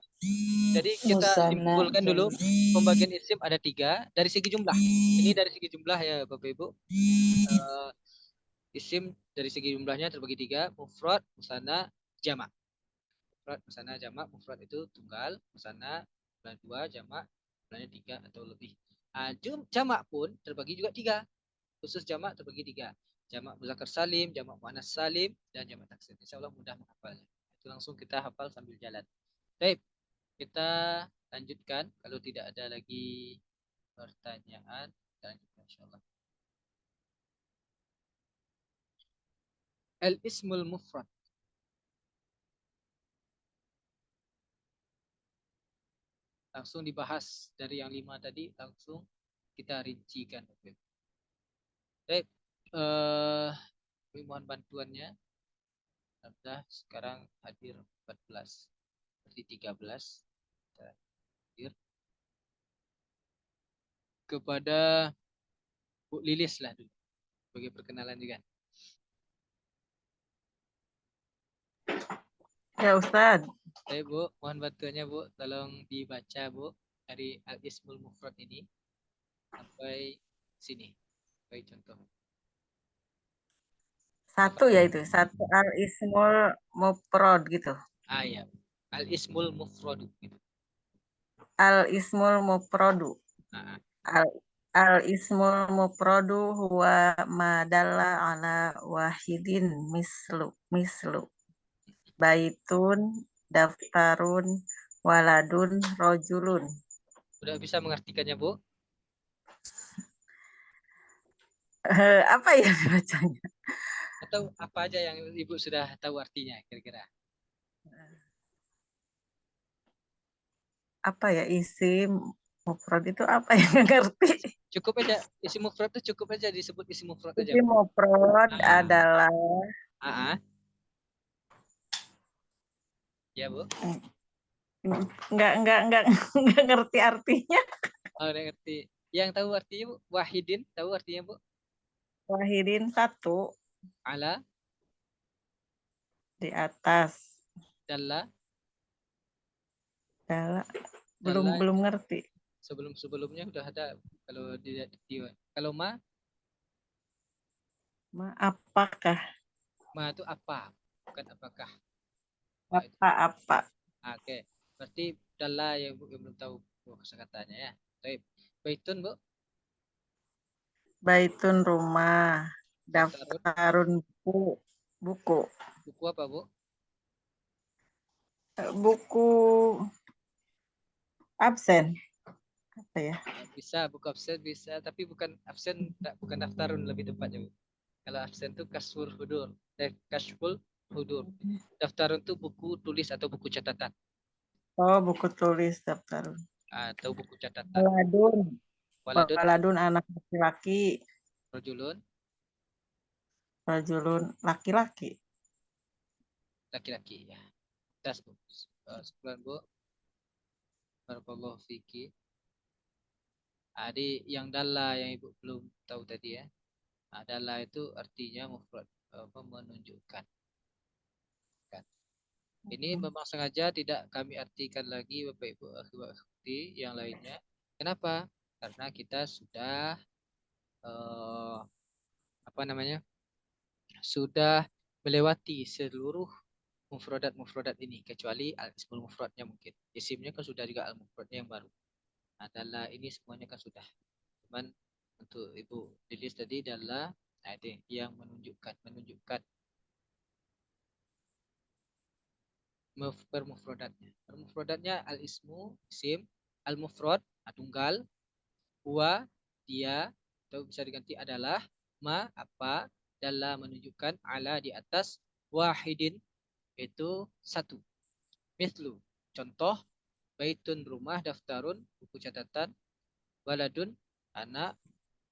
Jadi kita musanna, simpulkan dulu jama. pembagian isim ada tiga dari segi jumlah. Ini dari segi jumlah ya Bapak Ibu. Eh, isim dari segi jumlahnya terbagi tiga, mufrad, musanna, jamak. Mufrad, musanna, jamak. Mufrad itu tunggal, musanna jumlah dua, jamak jumlahnya tiga atau lebih. Jamak pun terbagi juga tiga. Khusus jamak terbagi tiga. Jamak muzakkar salim, jamak muannas salim, dan jamak taksir. Insya Allah mudah menghafalnya. Itu langsung kita hafal sambil jalan. Baik, kita lanjutkan. Kalau tidak ada lagi pertanyaan, kita lanjutkan insya Allah. Al-ismul mufrad. Langsung dibahas dari yang 5 tadi, langsung kita rincikan. Baik, mohon bantuannya. Sudah sekarang hadir 14, berarti 13. Kita hadir kepada Bu Lilis lah dulu, sebagai perkenalan juga. ya Ustadz. Baik Bu, mohon bantuannya Bu, tolong dibaca Bu dari Al-Ismul Mufrad ini sampai sini. Baik contoh. Satu ya itu, satu al-ismul mufrad gitu. Ya. Al-Ismul Mufrad gitu. Al-ismul mufradu. Al-ismul mufradu huwa madalla ala wahidin mislu. Baitun, daftarun, waladun, rojulun. Sudah bisa mengartikannya Bu? Apa ya bacanya? Atau apa aja yang Ibu sudah tahu artinya kira-kira? Apa ya isim mufrad itu apa ya nggak ngerti. Cukup aja isim mufrad itu cukup aja disebut isim mufrad aja. Isim mufrad adalah ya Bu. nggak ngerti artinya. Oh, ngerti. Yang tahu artinya Bu? Wahidin tahu artinya Bu? Wahidin satu. Ala. Di atas. Dalla. Belum ngerti. Sebelumnya udah ada kalau kalau ma Apakah? Ma itu apa? Bukan apakah. Apa? Oke. Berarti dalla yang belum tahu kosakatanya ya. Baik. Baitun Bu. Baitun rumah. Daftarun buku. Buku apa Bu? Buku absen. Apa ya? Bisa buku absen bisa, tapi bukan absen, bukan daftarun lebih tepatnya. Kalau absen itu kasful hudur, kashful hudur. Daftarun itu buku tulis atau buku catatan Oh, buku tulis daftar. atau buku catatan. Waladun. Waladun Waladun anak laki-laki. rojulun Rajulun laki-laki. laki-laki ya. Das Bu. Sebulan Bu. Barakallahu fiki. Adik yang dalla yang Ibu belum tahu tadi ya. Dalla itu artinya mufrad, menunjukkan. Kan. Ini memang sengaja tidak kami artikan lagi Bapak Ibu akhwati yang lainnya. Kenapa? Karena kita sudah apa namanya? Sudah melewati seluruh mufradat ini kecuali al-ismul mufradnya mungkin. Isimnya kan sudah juga al-mufradnya yang baru. Adalah ini semuanya kan sudah. Cuman untuk Ibu Lilis tadi adalah yang menunjukkan permufradatnya. Permufradatnya al-ismu, isim, al-mufrad, tunggal, huwa, dia, atau bisa diganti adalah, ma, apa, dalam menunjukkan ala di atas, wahidin, itu satu. Mislu, contoh, baitun rumah, daftarun, buku catatan, waladun, anak,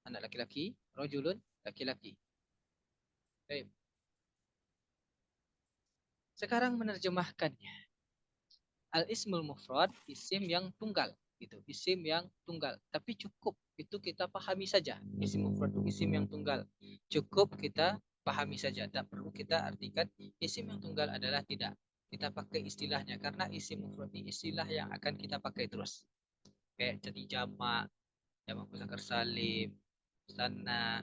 anak laki-laki, rojulun, laki-laki. Baik. Sekarang menerjemahkannya. Al-ismul mufrad, isim yang tunggal. Gitu. Isim yang tunggal. Tapi cukup itu kita pahami saja. Isim mufrad itu isim yang tunggal. Cukup kita pahami saja. Tak perlu kita artikan isim yang tunggal adalah tidak. Kita pakai istilahnya. Karena isim mufrad ini istilah yang akan kita pakai terus. Kayak jadi jamak, jamak muzakkar salim, sana.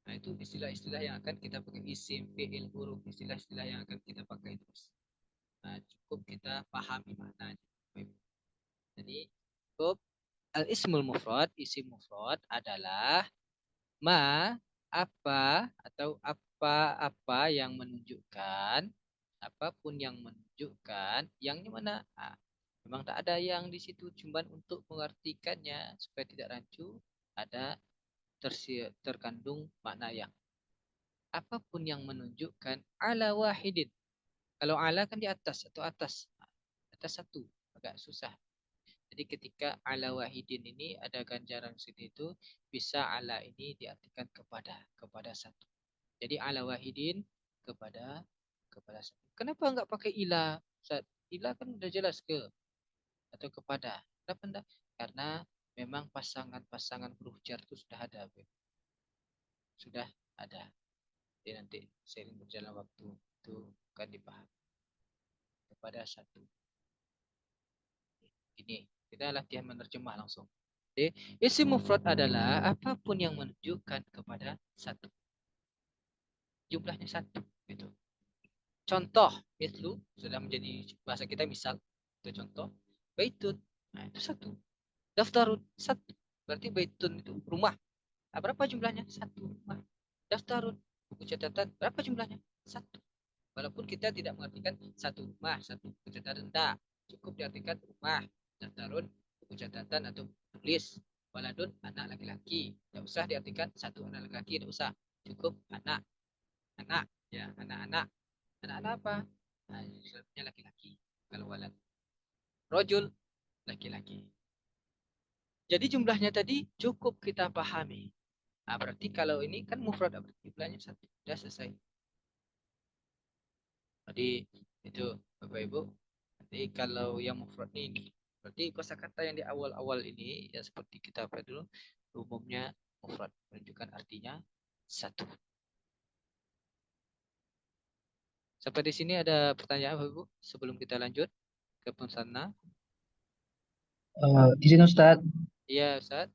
Nah, itu istilah-istilah yang akan kita pakai isim, fi'il, huruf, istilah-istilah yang akan kita pakai terus. Nah, cukup kita pahami maknanya. Jadi, cukup al-ismul mufrad, isim mufrad adalah ma, apa, atau apa-apa yang menunjukkan, apapun yang menunjukkan, yang mana? Memang tak ada yang di situ, cuman untuk mengartikannya supaya tidak rancu, ada terkandung makna yang. Apapun yang menunjukkan ala wahidin. Kalau ala kan di atas atau atas. Atas satu. Agak susah. Jadi ketika ala wahidin ini ada ganjaran sini itu bisa ala ini diartikan kepada satu. Jadi ala wahidin kepada satu. Kenapa enggak pakai ila? Ustaz? Ila kan udah jelas ke atau kepada. Kenapa enggak? Karena memang pasangan-pasangan huruf jar itu sudah ada. Sudah ada. Jadi nanti sering berjalan waktu itu akan dipahami kepada satu. Ini kita latihan menerjemah langsung. Jadi, isim mufrad adalah apapun yang menunjukkan kepada satu. Jumlahnya satu. Gitu. Contoh, mislu sudah menjadi bahasa kita misal. Itu contoh. Baitun. Nah, itu satu. Daftarun. Satu. Berarti baitun itu rumah. Nah, berapa jumlahnya? Satu rumah. Daftarun. Buku catatan. Berapa jumlahnya? Satu. Walaupun kita tidak mengartikan satu rumah, satu buku catatan. Tidak. Cukup diartikan rumah. Daftarun. Buku catatan atau tulis. Waladun anak laki-laki. Tidak usah diartikan satu anak laki-laki. Tidak usah. Cukup anak. Anak. Ya, anak-anak. Anak-anak apa? Nah, laki-laki. Kalau walad. Rojul. Laki-laki. Jadi jumlahnya tadi cukup kita pahami. Nah, berarti kalau ini kan mufrad, berarti jumlahnya satu. Sudah selesai. Jadi itu Bapak Ibu. Jadi kalau yang mufrad ini, berarti kosakata yang di awal-awal ini ya seperti kita apa dulu, umumnya mufrad menunjukkan artinya satu. Sampai di sini ada pertanyaan Bapak Ibu sebelum kita lanjut ke pensana. Izin Ustadz, Iya Ustaz.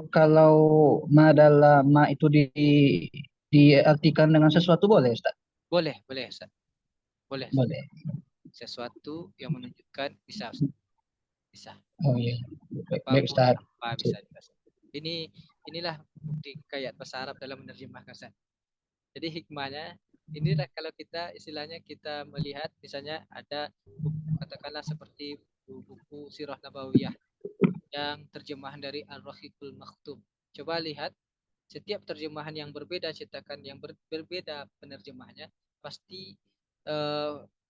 kalau ma adalah ma itu diartikan dengan sesuatu boleh Ustadz? Boleh Ustaz. Boleh. Boleh. Sesuatu yang menunjukkan bisa Ustaz. Bisa. Oh iya. Baik Apapun Ustadz. apa bisa dikasih. Inilah bukti kekayaan bahasa Arab dalam menerjemahkan Ustaz. Jadi hikmahnya inilah kalau kita istilahnya kita melihat misalnya ada buku, katakanlah seperti buku Sirah Nabawiyah. yang terjemahan dari Ar-Rahiqul Maktum. Coba lihat, setiap terjemahan yang berbeda, cetakan yang berbeda penerjemahnya, pasti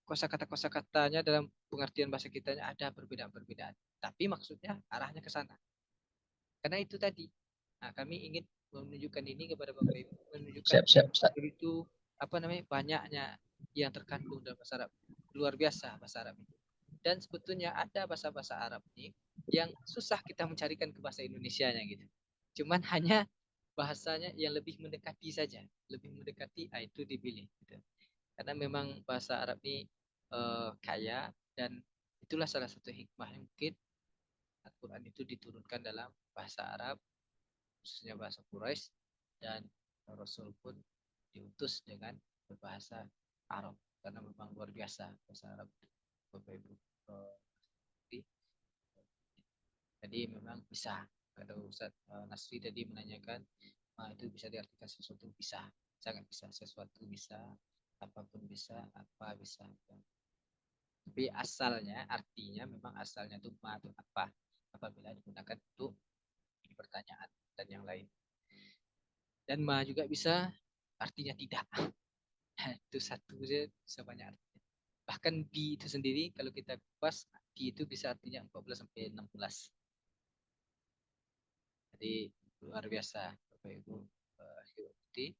kosakata-kosakatanya dalam pengertian bahasa kitanya ada perbedaan-perbedaan. Tapi maksudnya arahnya ke sana. Karena itu tadi. Nah, kami ingin menunjukkan ini kepada Bapak Ibu, menunjukkan Siap, Ustaz. begitu banyaknya yang terkandung dalam bahasa Arab. Luar biasa bahasa Arab ini. Dan sebetulnya ada bahasa-bahasa Arab ini yang susah kita mencarikan ke bahasa Indonesianya gitu. Cuman hanya bahasanya yang lebih mendekati saja, lebih mendekati itu dipilih gitu. Karena memang bahasa Arab ini kaya, dan itulah salah satu hikmah yang mungkin Al-Quran itu diturunkan dalam bahasa Arab, khususnya bahasa Quraisy, dan Rasul pun diutus dengan berbahasa Arab karena memang luar biasa bahasa Arab Bapak Ibu. Jadi memang bisa. Kalau Ustaz Nasri tadi menanyakan, itu bisa diartikan sesuatu, bisa, sangat bisa, sesuatu bisa, apapun bisa, apa bisa. Tapi asalnya, artinya memang asalnya itu ma atau apa, apabila digunakan untuk pertanyaan dan yang lain. Dan ma juga bisa artinya tidak. Itu satu bisa banyak artinya. Bahkan di itu sendiri kalau kita kupas, di itu bisa artinya 14 sampai 16. Jadi luar biasa Bapak Ibu ikuti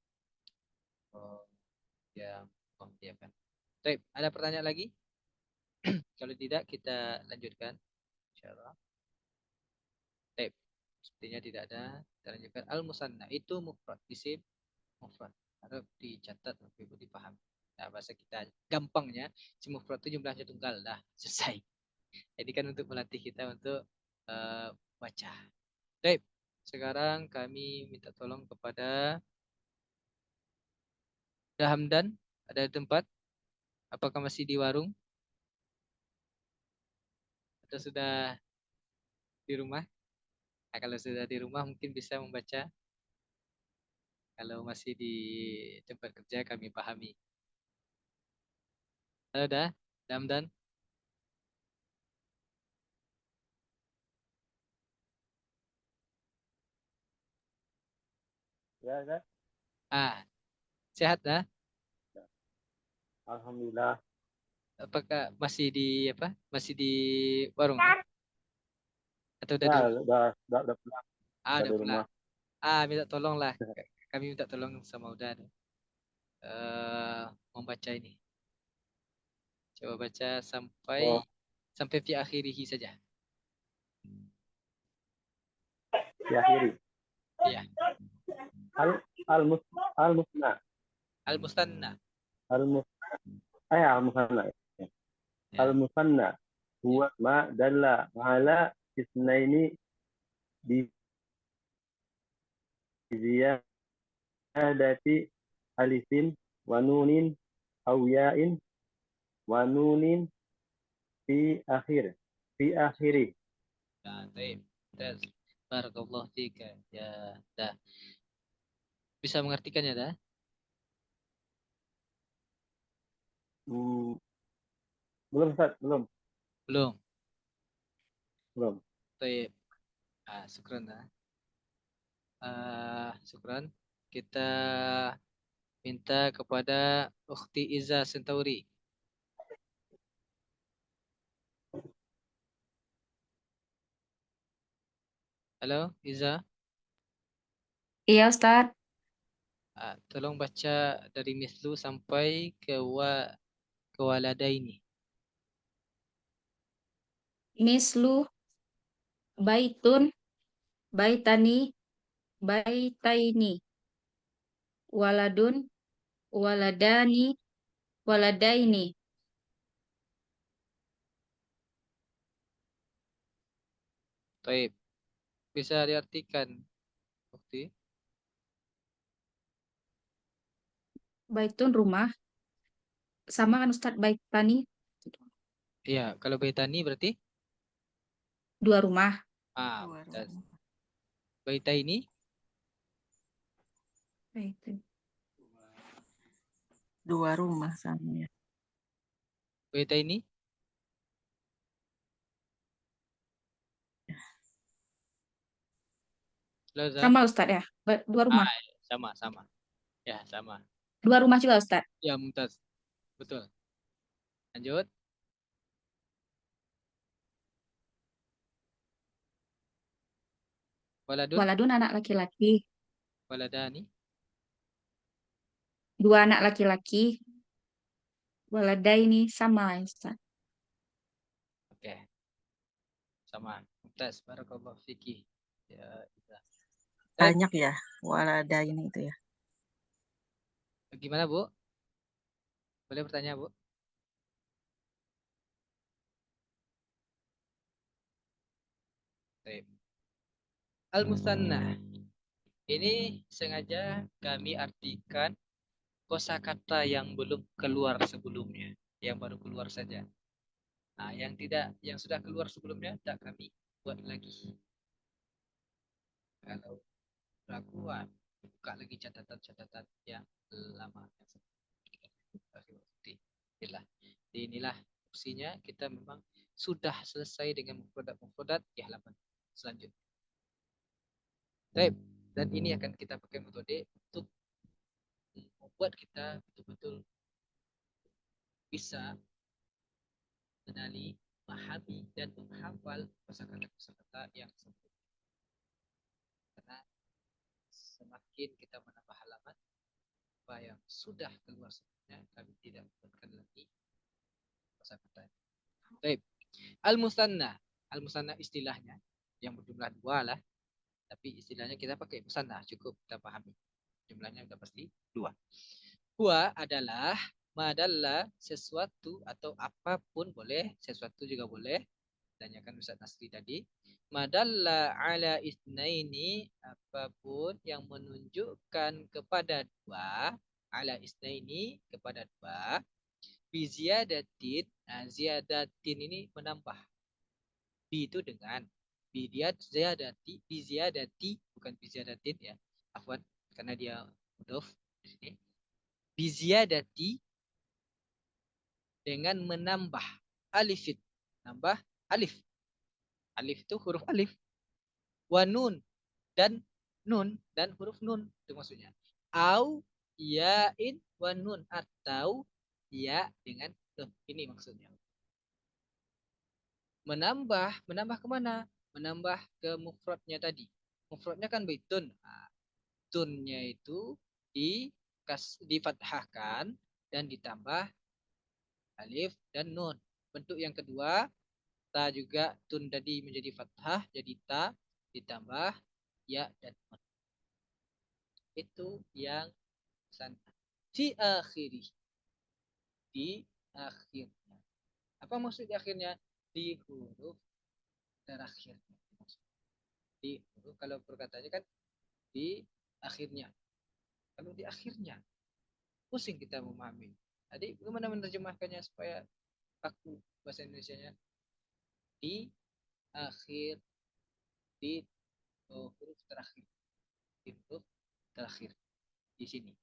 yang membiarkan. Baik, ada pertanyaan lagi? Kalau tidak kita lanjutkan. Insyaallah. Baik, sepertinya tidak ada. Kita lanjutkan. Al-musanna itu mufrad, isim mufrad. Harus dicatat Bapak Ibu, dipahami. Nah, bahasa kita gampangnya si mufrad itu jumlahnya tunggal, dah selesai. Jadi kan untuk melatih kita untuk baca. Baik, sekarang kami minta tolong kepada Hamdan, ada tempat? Apakah masih di warung atau sudah di rumah? Nah, kalau sudah di rumah mungkin bisa membaca. Kalau masih di tempat kerja kami pahami. Halo dah, Hamdan. Ya, Ustaz. Sehat dah? Alhamdulillah. Apakah masih di apa? Masih di warung atau udah Ya, di rumah? udah pulang, udah Udah di pulang. rumah. Minta tolong lah. Kami minta tolong sama Uda membaca ini. Coba baca Oh, sampai fi akhirihi saja. diakhiri. Iya. Al al mus al musna Al-mustanna. al mus al musanna Ya. al musanna huwa ma dalla ala isnaini bi ziyadati alifin wa nunin aw ya'in wa nunin fi akhir fi akhiri. Nah, baik. Tes. Barakallahu fika. Ya, dah. Bisa mengartikannya dah? Hmm, belum Ustaz, belum. Belum. Belum. Baik. Syukran dah. Syukran. Kita minta kepada Ukhti Iza Sentauri. Halo, Iza. Iya, Ustadz. Tolong baca dari mislu sampai ke waladaini. Mislu, baitun, baitani, baitaini, waladun, waladani, waladaini. Baik. Bisa diartikan, Ukhti? Baitun rumah, sama kan Ustadz, baitani, Iya, kalau baitani berarti? dua rumah. Dua Mumtaz. rumah. Baitaini? Baitun. Dua rumah sama ya. Baitaini? Laza. Sama Ustadz ya. Dua rumah. Sama. Ya, sama. Dua rumah juga Ustadz. Ya, Mumtaz. Betul. Lanjut. Waladun, Waladun anak laki-laki. waladani. Dua anak laki-laki. Waladaini sama ya Ustadz. Oke. Sama. Mumtaz. Barakallahu fiki. Ya, udah. Baik. Banyak ya, walada ini itu ya. Gimana, Bu? Boleh bertanya, Bu? Baik. Al-Musanna. Ini sengaja kami artikan kosakata yang belum keluar sebelumnya, yang baru keluar saja. Nah, yang sudah keluar sebelumnya tidak kami buat lagi. Kalau raguan, buka lagi catatan-catatan yang lama. Inilah fungsinya kita memang sudah selesai dengan mufradat di halaman selanjutnya. Baik. Dan ini akan kita pakai metode untuk membuat kita betul-betul bisa mengenali, memahami, dan menghafal kosakata-kosakata yang sempurna. Karena semakin kita menambah halaman, apa yang sudah keluar sebelumnya, kami tidak membuatkan lagi kosakata. Baik. Al-Musanna. Al-Musanna istilahnya yang berjumlah 2 lah. Tapi istilahnya kita pakai musanna, cukup kita pahami. Jumlahnya sudah pasti 2. 2 adalah madalla, sesuatu atau apapun boleh, sesuatu juga boleh. Tanyakan Ustaz Nasri tadi. Madalla ala isnaini, apapun yang menunjukkan kepada 2, ala isnaini kepada 2, biziyadatin. Nah, ziyadatin ini menambah. Bi itu dengan, biziyadati bukan biziyadatin ya. Afwan, karena dia mudhof di sini. Biziyadati dengan menambah alifit, nambah alif. Alif itu huruf alif. Wa nun dan huruf nun itu maksudnya. Au yain wa nun, atau ya dengan nun. Ini maksudnya. Menambah kemana? Menambah ke mufradnya tadi. Mufradnya kan baitun. Nah, tunnya itu difathahkan dan ditambah alif dan nun. Bentuk yang kedua, ta juga, tun tadi menjadi fathah, jadi ta ditambah ya dan nun. Itu yang sana. Di akhiri. Di akhirnya. Apa maksud di akhirnya? Di huruf terakhirnya. Di huruf, kalau perkataannya kan di akhirnya. Kalau di akhirnya, pusing kita memahami. Jadi bagaimana menerjemahkannya supaya aku bahasa Indonesianya? Di akhir, di huruf terakhir, di huruf terakhir di sini,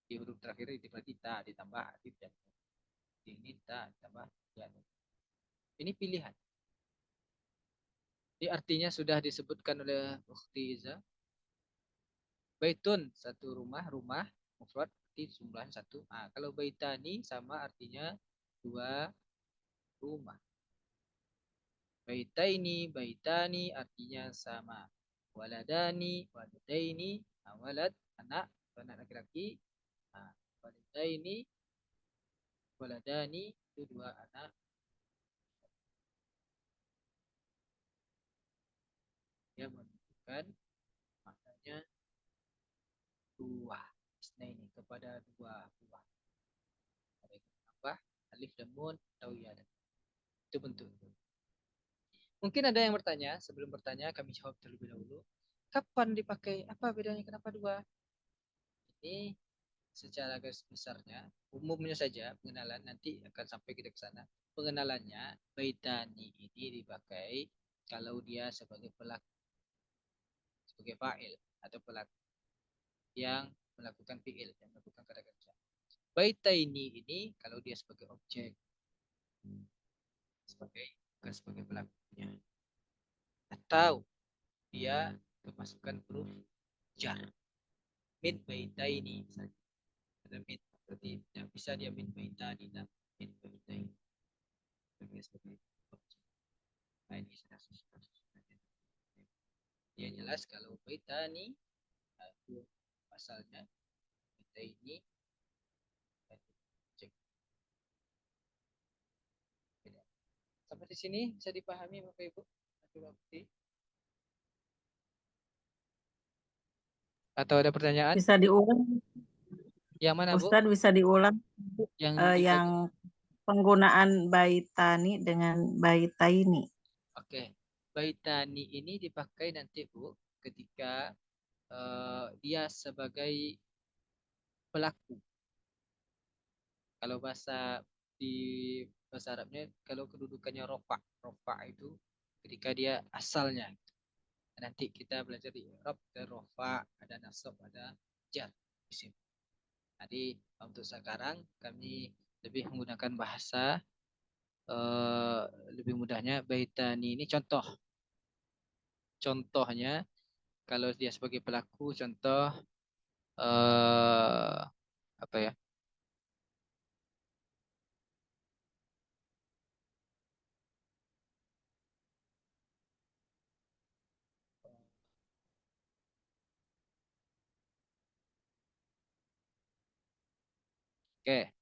di huruf terakhir itu berarti ta ditambah alif dan ini ta ditambah ya. Ini pilihan. Ini artinya sudah disebutkan oleh Ukhti Iza. Baitun, satu rumah, mufrad berarti jumlahnya 1. Nah, kalau baitani sama artinya 2 rumah. Baitani artinya sama. Waladani, waladaini, walad anak laki-laki. Nah, waladaini, waladani itu 2 anak. Dia menunjukkan maknanya 2. Isnaini kepada 2 buah. Apa? Alif dan nun atau ya. Itu bentuk. Mungkin ada yang bertanya, sebelum bertanya kami jawab terlebih dahulu. Kapan dipakai? Apa bedanya? Kenapa 2? Ini secara garis besarnya, umumnya saja pengenalan, nanti akan sampai kita ke sana. Pengenalannya, baitani ini dipakai kalau dia sebagai pelaku, sebagai fa'il atau pelaku yang melakukan fi'il, yang melakukan kata kerja. Baitaini ini kalau dia sebagai objek, sebagai pelakunya, atau dia kita masukkan huruf jar. Min baitaini misalnya. Ada min, berarti yang bisa dia min baitani dan min baitaini. Sebagai nah, ini sudah dia jelas kalau baitani itu pasalnya baitaini cek. Sampai di sini bisa dipahami Bapak Ibu? Atau ada pertanyaan? Bisa diulang, Yang mana Bu? Ustadz, bisa diulang Yang yang penggunaan baitani dengan baitaini. Oke, baitani ini dipakai nanti Bu ketika dia sebagai pelaku. Kalau di bahasa Arabnya, kalau kedudukannya rofa itu ketika dia asalnya. Nanti kita belajar di Arab, ada rofa, ada nasab, ada jar. Jadi untuk sekarang kami lebih menggunakan bahasa lebih mudahnya baitani ini contoh. Contohnya kalau dia sebagai pelaku, contoh apa ya? Oke.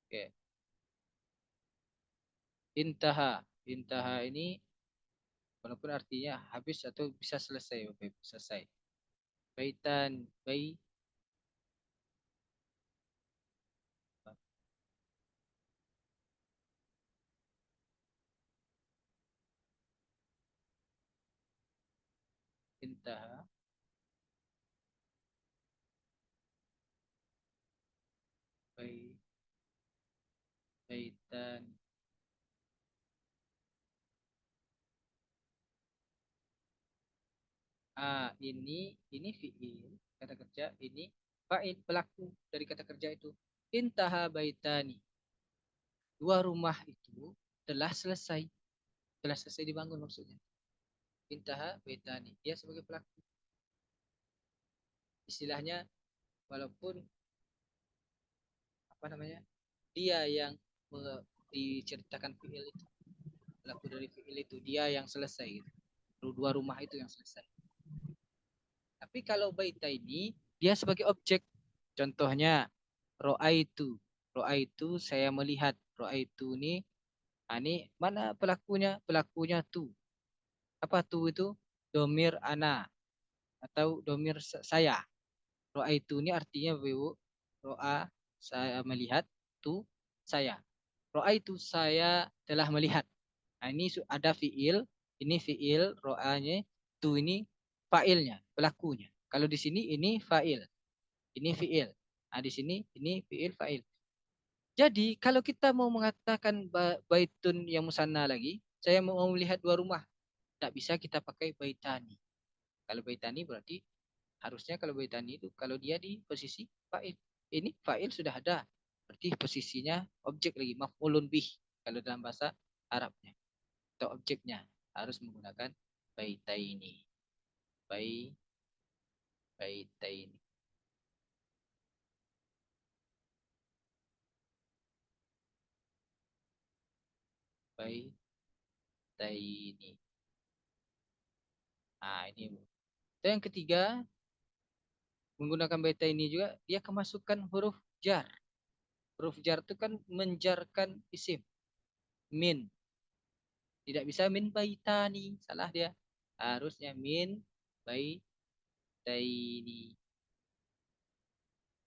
Oke. Intaha ini walaupun artinya habis atau bisa selesai, selesai. Baitan, intaha, baitan. Ini fiil kata kerja, ini fa'il pelaku dari kata kerja itu. Intaha baitani. Dua rumah itu telah selesai dibangun maksudnya. Intaha baitani. Dia sebagai pelaku. Istilahnya walaupun apa namanya? Dia yang diceritakan fiil itu. Pelaku dari fiil itu dia yang selesai gitu. Dua rumah itu yang selesai. Tapi kalau baita ini dia sebagai objek. Contohnya ro'aitu. Ro'aitu saya melihat. Ro'aitu ini mana pelakunya? Pelakunya tu. Apa tu itu? Domir ana atau domir saya. Ro'aitu ini artinya Bu. Ro'a saya melihat, tu saya. Ro'aitu saya telah melihat. Nah, ini ada fiil, ini fiil, ro'anya, tu ini fa'ilnya, pelakunya. Kalau di sini ini fa'il, ini fiil. Nah, di sini ini fiil, fa'il. Jadi kalau kita mau mengatakan baitun yang musanna lagi, saya mau melihat dua rumah, tidak bisa kita pakai baitani. Kalau baitani berarti harusnya kalau baitani itu kalau dia di posisi fa'il. Ini fa'il sudah ada, berarti posisinya objek lagi, maf'ulun bih kalau dalam bahasa Arabnya. Atau objeknya harus menggunakan baitaini. Baitaini. Baitaini. Nah, ini. Dan yang ketiga, menggunakan baitaini juga dia kemasukan huruf jar. Huruf jar itu kan menjarkan isim. Min. Tidak bisa min baitani, salah dia. Harusnya min baitaini.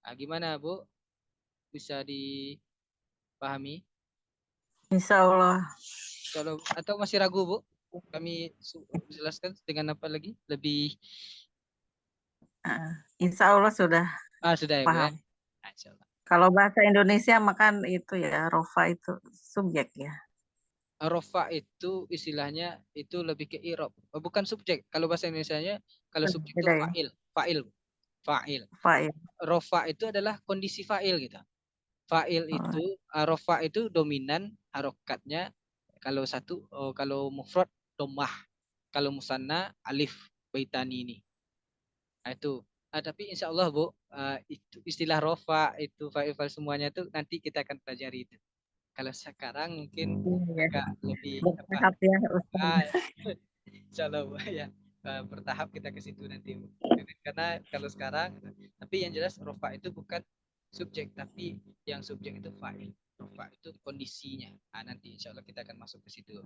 Nah, gimana Bu? Bisa dipahami? Insya Allah. Kalau atau masih ragu Bu? Kami jelaskan dengan apa lagi? Lebih Insya Allah sudah sudah ya Bu ya. paham. Insya Allah. Kalau bahasa Indonesia makan itu ya, rofa itu subjek ya. Rofa itu istilahnya itu lebih ke irob, bukan subjek. Kalau bahasa Indonesianya, kalau subjek itu Beda ya. fa'il. Fa'il. Rofa itu adalah kondisi fa'il gitu. Fa'il Oh, itu rofa itu dominan harokatnya kalau mufrad dhammah, kalau musanna alif baitani ini. Nah, itu. Tapi insya Allah Bu, itu istilah rofa itu fa'il semuanya itu nanti kita akan pelajari itu. Kalau sekarang mungkin iya. agak lebih Bertahap ya Ustaz. ah, insya Allah Bu, ya bertahap kita ke situ nanti Bu. Karena kalau sekarang, tapi yang jelas rofa itu bukan subjek, tapi yang subjek itu fa'il. Rofa itu kondisinya. Nanti insya Allah kita akan masuk ke situ.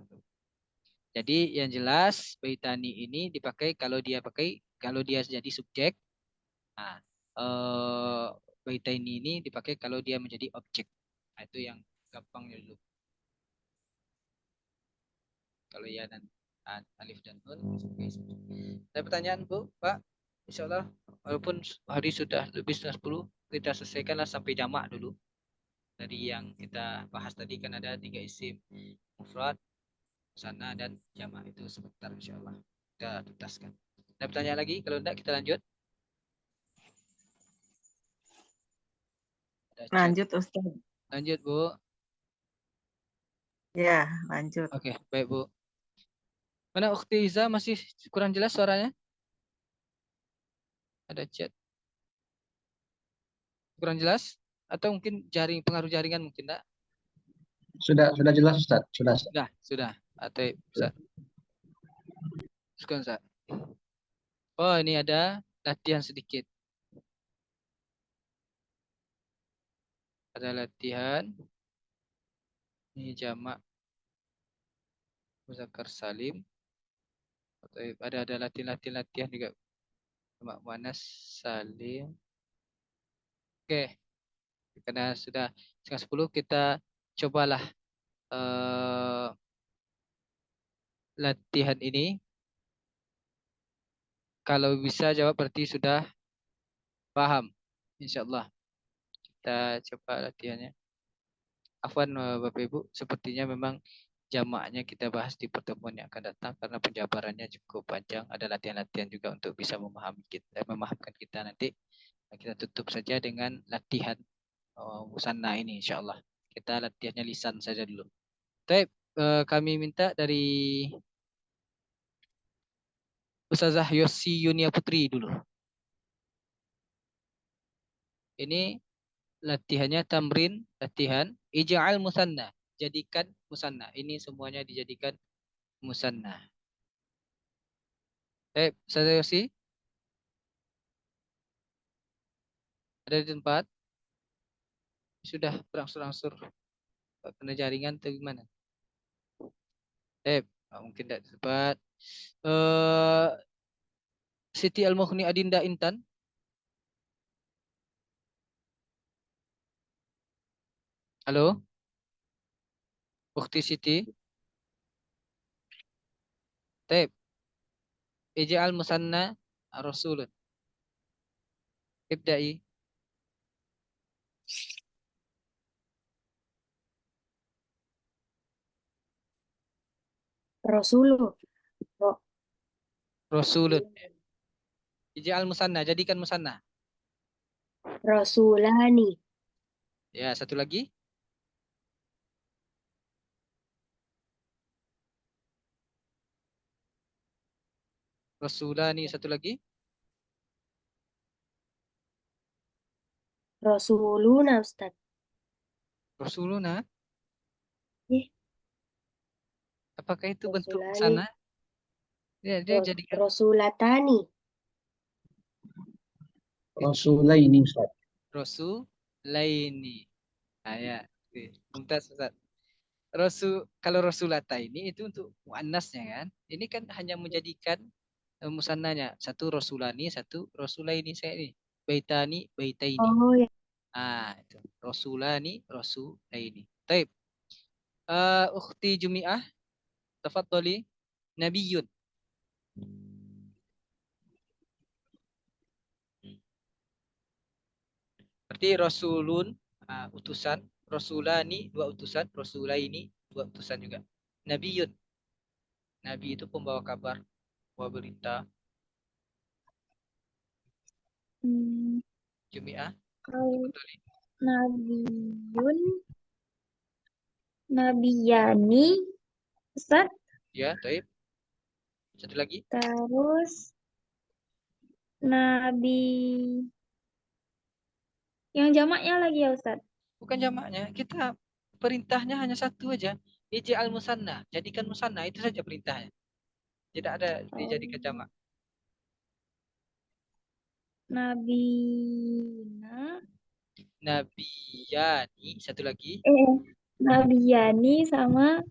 Jadi yang jelas baitani ini dipakai kalau dia jadi subjek. Nah, baitani ini dipakai kalau dia menjadi objek. Nah, itu yang gampangnya dulu. Kalau ya dan alif dan nun. Ada pertanyaan Bu, Pak? Insya Allah, walaupun hari sudah lebih 10, kita selesaikanlah sampai jamak dulu. Dari yang kita bahas tadi kan ada 3 isim, mufrad, musanna dan jamak, itu sebentar insya Allah kita tuntaskan. Ada pertanyaan lagi? Kalau tidak kita lanjut. Ada chat. Lanjut Ustaz. Lanjut Bu. Ya, lanjut. Oke, baik Bu. Mana Ukhti Iza masih kurang jelas suaranya? Ada chat. Kurang jelas? Atau mungkin pengaruh jaringan mungkin enggak? Sudah jelas Ustaz. Sudah. Sudah. Atau Ustaz. Sekarang Ustaz. Oh, ini ada latihan sedikit. Ada latihan. Ini jamak muzakkar salim. Ada latihan juga. Jamak muannas salim. Oke. Karena sudah setengah 10, kita cobalah latihan ini. Kalau bisa jawab berarti sudah paham. Insyaallah. Kita coba latihannya. Afwan Bapak Ibu, sepertinya memang jamaknya kita bahas di pertemuan yang akan datang karena penjabarannya cukup panjang. Ada latihan-latihan juga untuk bisa memahamkan kita nanti. Kita tutup saja dengan latihan musanna ini insyaallah. Kita latihannya lisan saja dulu. Baik, kami minta dari Ustazah Yosi Yunia Putri dulu. Ini latihannya latihan ij'al musanna, jadikan musanna. Ini semuanya dijadikan musanna. Ustazah Yosi ada di tempat? Sudah berangsur-angsur kena jaringan atau gimana? Mungkin tidak di tempat. Siti Al-Mukhni Adinda Intan. Halo? Bukti Siti. Ij'al musanna rasulun. Ibda'i. Rasulu. Rasulun. Ij'al musanna, jadikan musanna. Rasulani. Ya, satu lagi. Rasulani, satu lagi. Rasuluna, Ustaz. Rasuluna. Apakah itu bentuk Rasulani. musanna? Ya, dia jadikan Rasulatani. Rasulaini Ustaz. Rasulaini. Ya. Mumtaz Ustaz. Kalau Rasulata ini itu untuk muannasnya kan. Ini kan hanya menjadikan musannanya. Satu Rasulani, satu Rasulaini. Saya ini. Baitani, baitaini. Oh ya. Itu. Rasulani, Rasulaini. Taib. Ukhti Jumi'ah. Tafadhali. Nabiyun. Berarti Rasulun, utusan. Rasulani, 2 utusan. Rasulaini, 2 utusan juga. Nabiyun. Nabi itu pembawa kabar, pembawa berita. Jumi'ah. Kalau Nabiyun, Nabiyani, Ustaz. Ya, baik. Satu lagi. Terus Nabi, yang jamaknya lagi ya Ustaz. Bukan jamaknya. Kita perintahnya hanya satu aja. Ij'al musanna. Jadikan musanna. Itu saja perintahnya. Tidak ada dijadikan jamak. Nabina, Nabiyani. Satu lagi. Nabiyani sama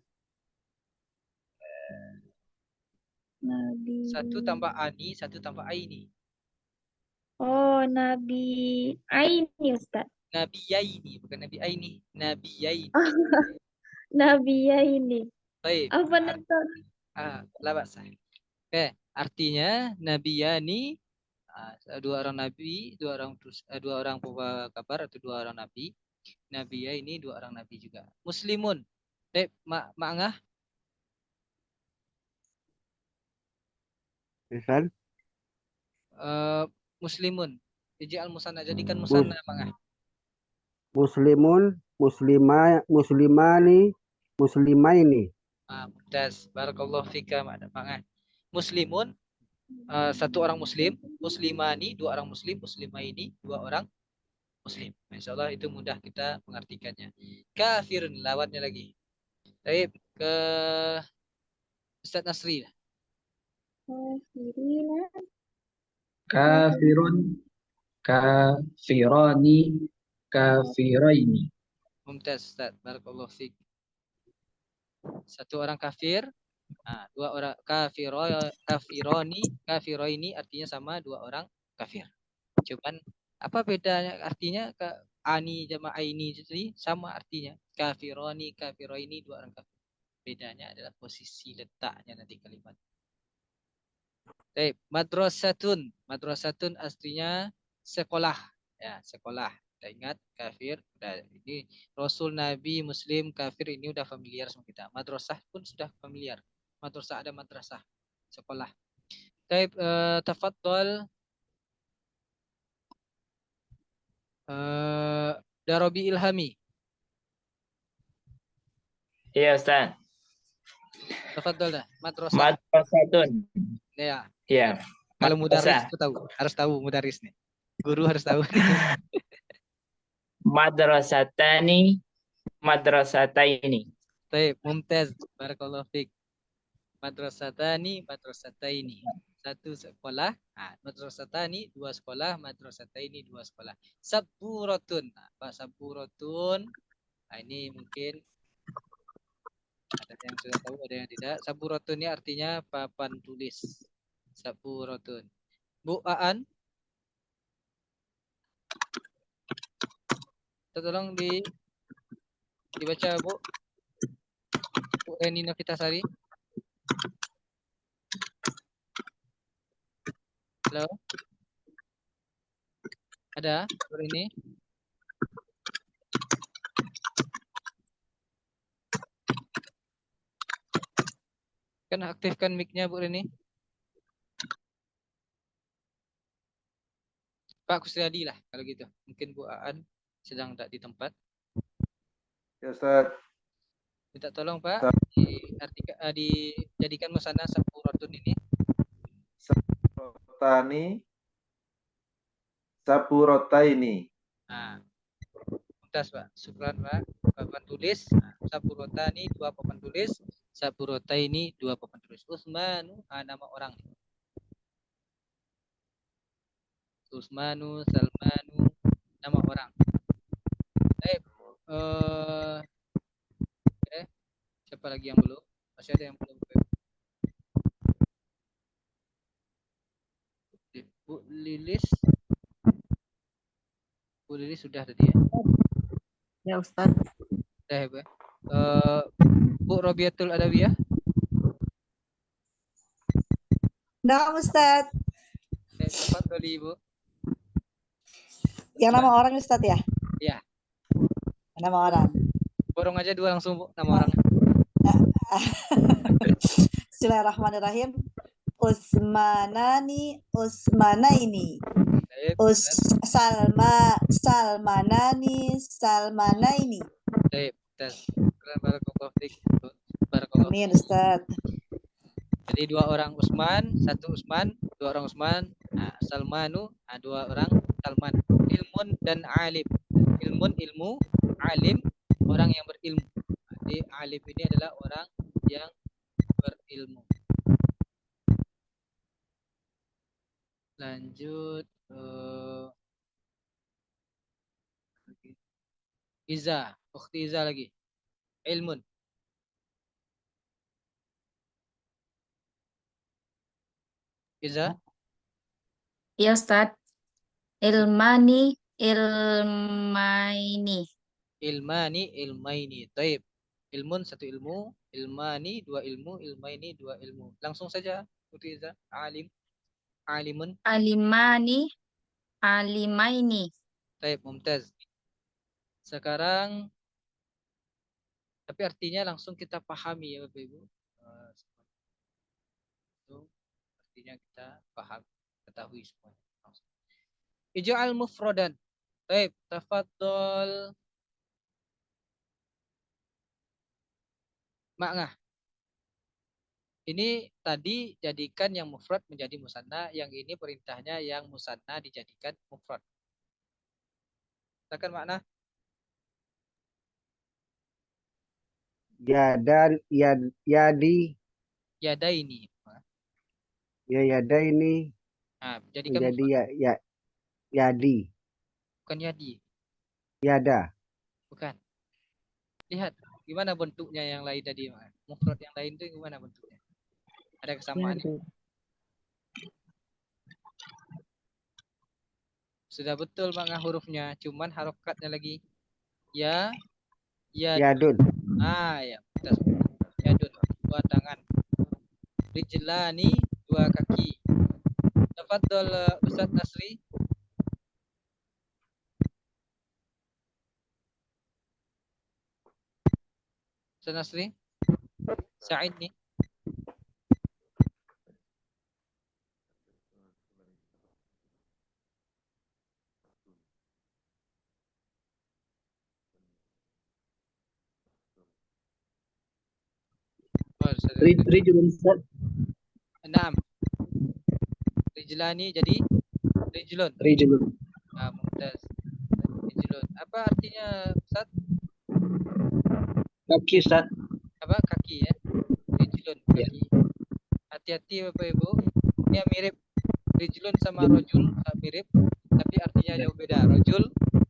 Nabi. Satu tambah ani, satu tambah aini. Oh, Nabi Aini Ustaz. Nabiyaini. Bukan nabi aini. Nabiyaini. Nabiyaini. Baik. Apa Ustaz? La ba'sa. Oke. Artinya nabiyani. Dua orang nabi, dua orang pembawa kabar atau dua orang nabi. Nabiya ini dua orang nabi juga. Muslimun. Ma'angah. Misal, Muslimun. Ij'al musanna. Jadikan musanna ma'angah. muslimun, muslimani, muslimaini. Mumtaz. Barakallahu fika ma'angah. Muslimun. Satu orang muslim. Muslimani. Dua orang muslim. Muslimaini. Dua orang muslim. Insya Allah itu mudah kita mengartikannya. Kafirun. Lawatnya lagi. Baik. Ke Ustaz Nasri. Kafirina. Kafirun, kafirani, kafiraini. Mumtaz Ustaz. Barakallahu fik. Satu orang kafir. Dua orang kafiroini artinya sama dua orang kafir. Cuman apa bedanya artinya ani sama aini jadi sama artinya. Kafironi, kafiroini dua orang kafir. Bedanya adalah posisi letaknya nanti kalimat. Baik, madrasatun. Madrasatun aslinya sekolah. Ya, sekolah. Kita ingat kafir. Ini Rasul, Nabi, Muslim, kafir ini udah familiar sama kita. Madrasah pun sudah familiar. Madrasah ada madrasah. Sekolah. Baik, tafadhol. Darobi Ilhami. Iya Ustaz. Tafadhol dah. Madrasah. Madrasatun. Ya. Iya. Kalau mudaris Madrasah. itu tahu, harus tahu mudaris nih. Guru harus tahu. Madrasatani, madrasataini. Baik, mumtaz. Barakallahu fiik. Madrasatani, madrasataini. Satu sekolah. Madrasatani, dua sekolah. Madrasataini, dua sekolah. Saburatun. Pak saburatun. Ini mungkin ada yang sudah tahu, ada yang tidak. Saburatun ini artinya papan tulis. Saburatun. Bu Aan. Tolong dibaca Bu. Bu Eni Novitasari. Halo. Ada Bu ini? Kan aktifkan mic-nya Bu Rini. Pak Kusriadi lah kalau gitu. Mungkin Bu Aan sedang tak di tempat. Ya Ustaz. Minta tolong Pak dijadikan musana saburatun ini. Saburotaini. Tuntas Pak. Syukran Pak. Papan tulis. Saburotani dua papan tulis. Saburotaini dua papan tulis. Usmanu nama orang. Usmanu, Salmanu, nama orang. Baik. Siapa lagi yang belum? Masih ada yang belum? Bu Lilis. Bu Lilis sudah tadi ya? Ya Ustaz. Sudah ya Bu. Bu Robiatul Adawiyah. Nah, Ustaz. Cepat kali Ibu. Yang nama orang Ustaz ya? Iya. Nama orang. Borong aja dua langsung Bu, nama orang. Bismillahirrahmanirrahim. Usmanani, Usmanaini. Baik, Salmanani, salmanaini. baik. Barakallahu fiik. Barakallahu Amin, fiik. Ustaz. Jadi dua orang Usman, satu Usman, dua orang Usman, Salmanu, dua orang Salman. Ilmun dan alim. Ilmun ilmu, alim orang yang berilmu. Jadi alim ini adalah orang yang berilmu. Lanjut Iza, ukhti Iza lagi. Ilmun. Iza, Ya Ustaz. Ilmani, ilmaini. ilmani, ilmaini. Taib. Ilmun satu ilmu, ilmani dua ilmu, ilmaini dua ilmu. Langsung saja, ukhti Iza. Alim, alimun. Alimani, alimaini. Taib, mumtaz. Sekarang tapi artinya langsung kita pahami ya Bapak Ibu. Itu artinya kita paham, ketahui semuanya. Ij'al mufradan. Baik, tafadhol. Makna. Ini tadi jadikan yang mufrad menjadi musanna, yang ini perintahnya yang musanna dijadikan mufrad. Silakan makna. Yadi, Yada ini. ya yada ini Nah, jadikan menjadi mufrad. yadi, Bukan yadi. yada. Bukan. Lihat gimana bentuknya yang lain tadi. Mufrad yang lain itu gimana bentuknya? Ada kesamaan. Sudah betul makna hurufnya, cuman harokatnya lagi. Ya, Yadun, ya, betul. Yadun, dua tangan. Rijlani, dua kaki. Tafadhol Ustaz Nasri. Ustaz Nasri. Sa'id nih. Rijlun Ustaz. Naam. Rijlani jadi rijlun. Rijlun. Mumtaz. Rijlun. Apa artinya Ustaz? Kaki Ustaz. Apa kaki ya? Rijlun kaki. Hati-hati Bapak Ibu. Ini mirip rijlun sama rojul, mirip, tapi artinya jauh beda.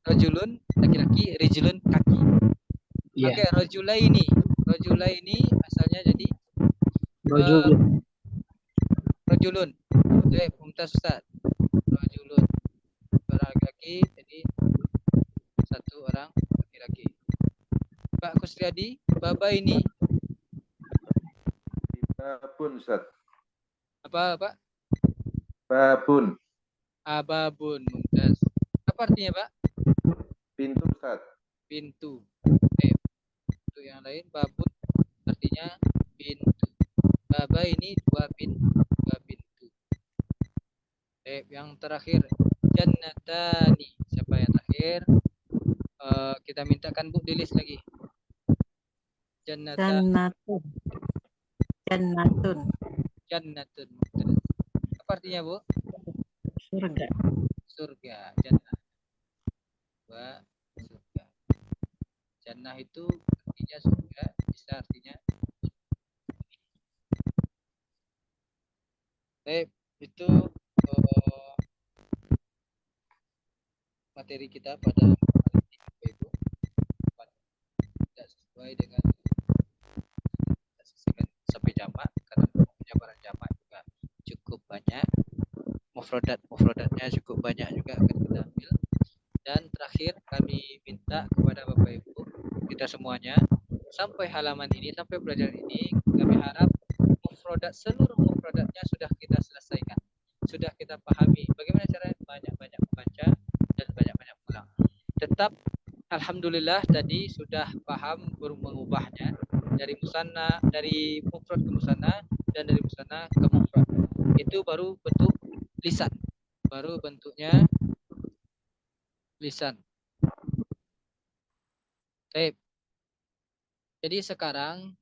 Rojulun laki-laki, rijlun kaki. Oke, rojulaini asalnya jadi rojulun. Oke, mumtaz Ustaz. Rojulun. Orang laki-laki, jadi satu orang laki-laki. Pak Kusriyadi, baba ini. Babun Ustaz. Apa, Pak? Babun. Babun, mumtaz. Apa artinya, Pak? Pintu Ustaz. Pintu. Untuk yang lain, babun artinya pintu. Baba ini dua pintu. Yang terakhir, jannatani. Siapa yang terakhir? Kita mintakan Bu di list lagi. Jannatun. Apa artinya Bu? Surga. Jannah. Surga. Jannah itu artinya surga, bisa artinya. Itu materi kita pada hari ini, Ibu. Tidak sesuai dengan sampai jamak, karena penjabaran jamak juga cukup banyak. Mufradatnya cukup banyak juga akan kita ambil. Dan terakhir kami minta kepada Bapak Ibu kita semuanya, sampai halaman ini, sampai pelajaran ini, kami harap seluruh mufradatnya sudah kita selesaikan, sudah kita pahami bagaimana caranya, banyak-banyak membaca dan banyak-banyak pulang. Tetap alhamdulillah tadi sudah paham mengubahnya dari musanna, dari mufrad ke musanna, dan dari musanna ke mufrad. Itu baru bentuk lisan, baru bentuknya lisan. Baik. Jadi sekarang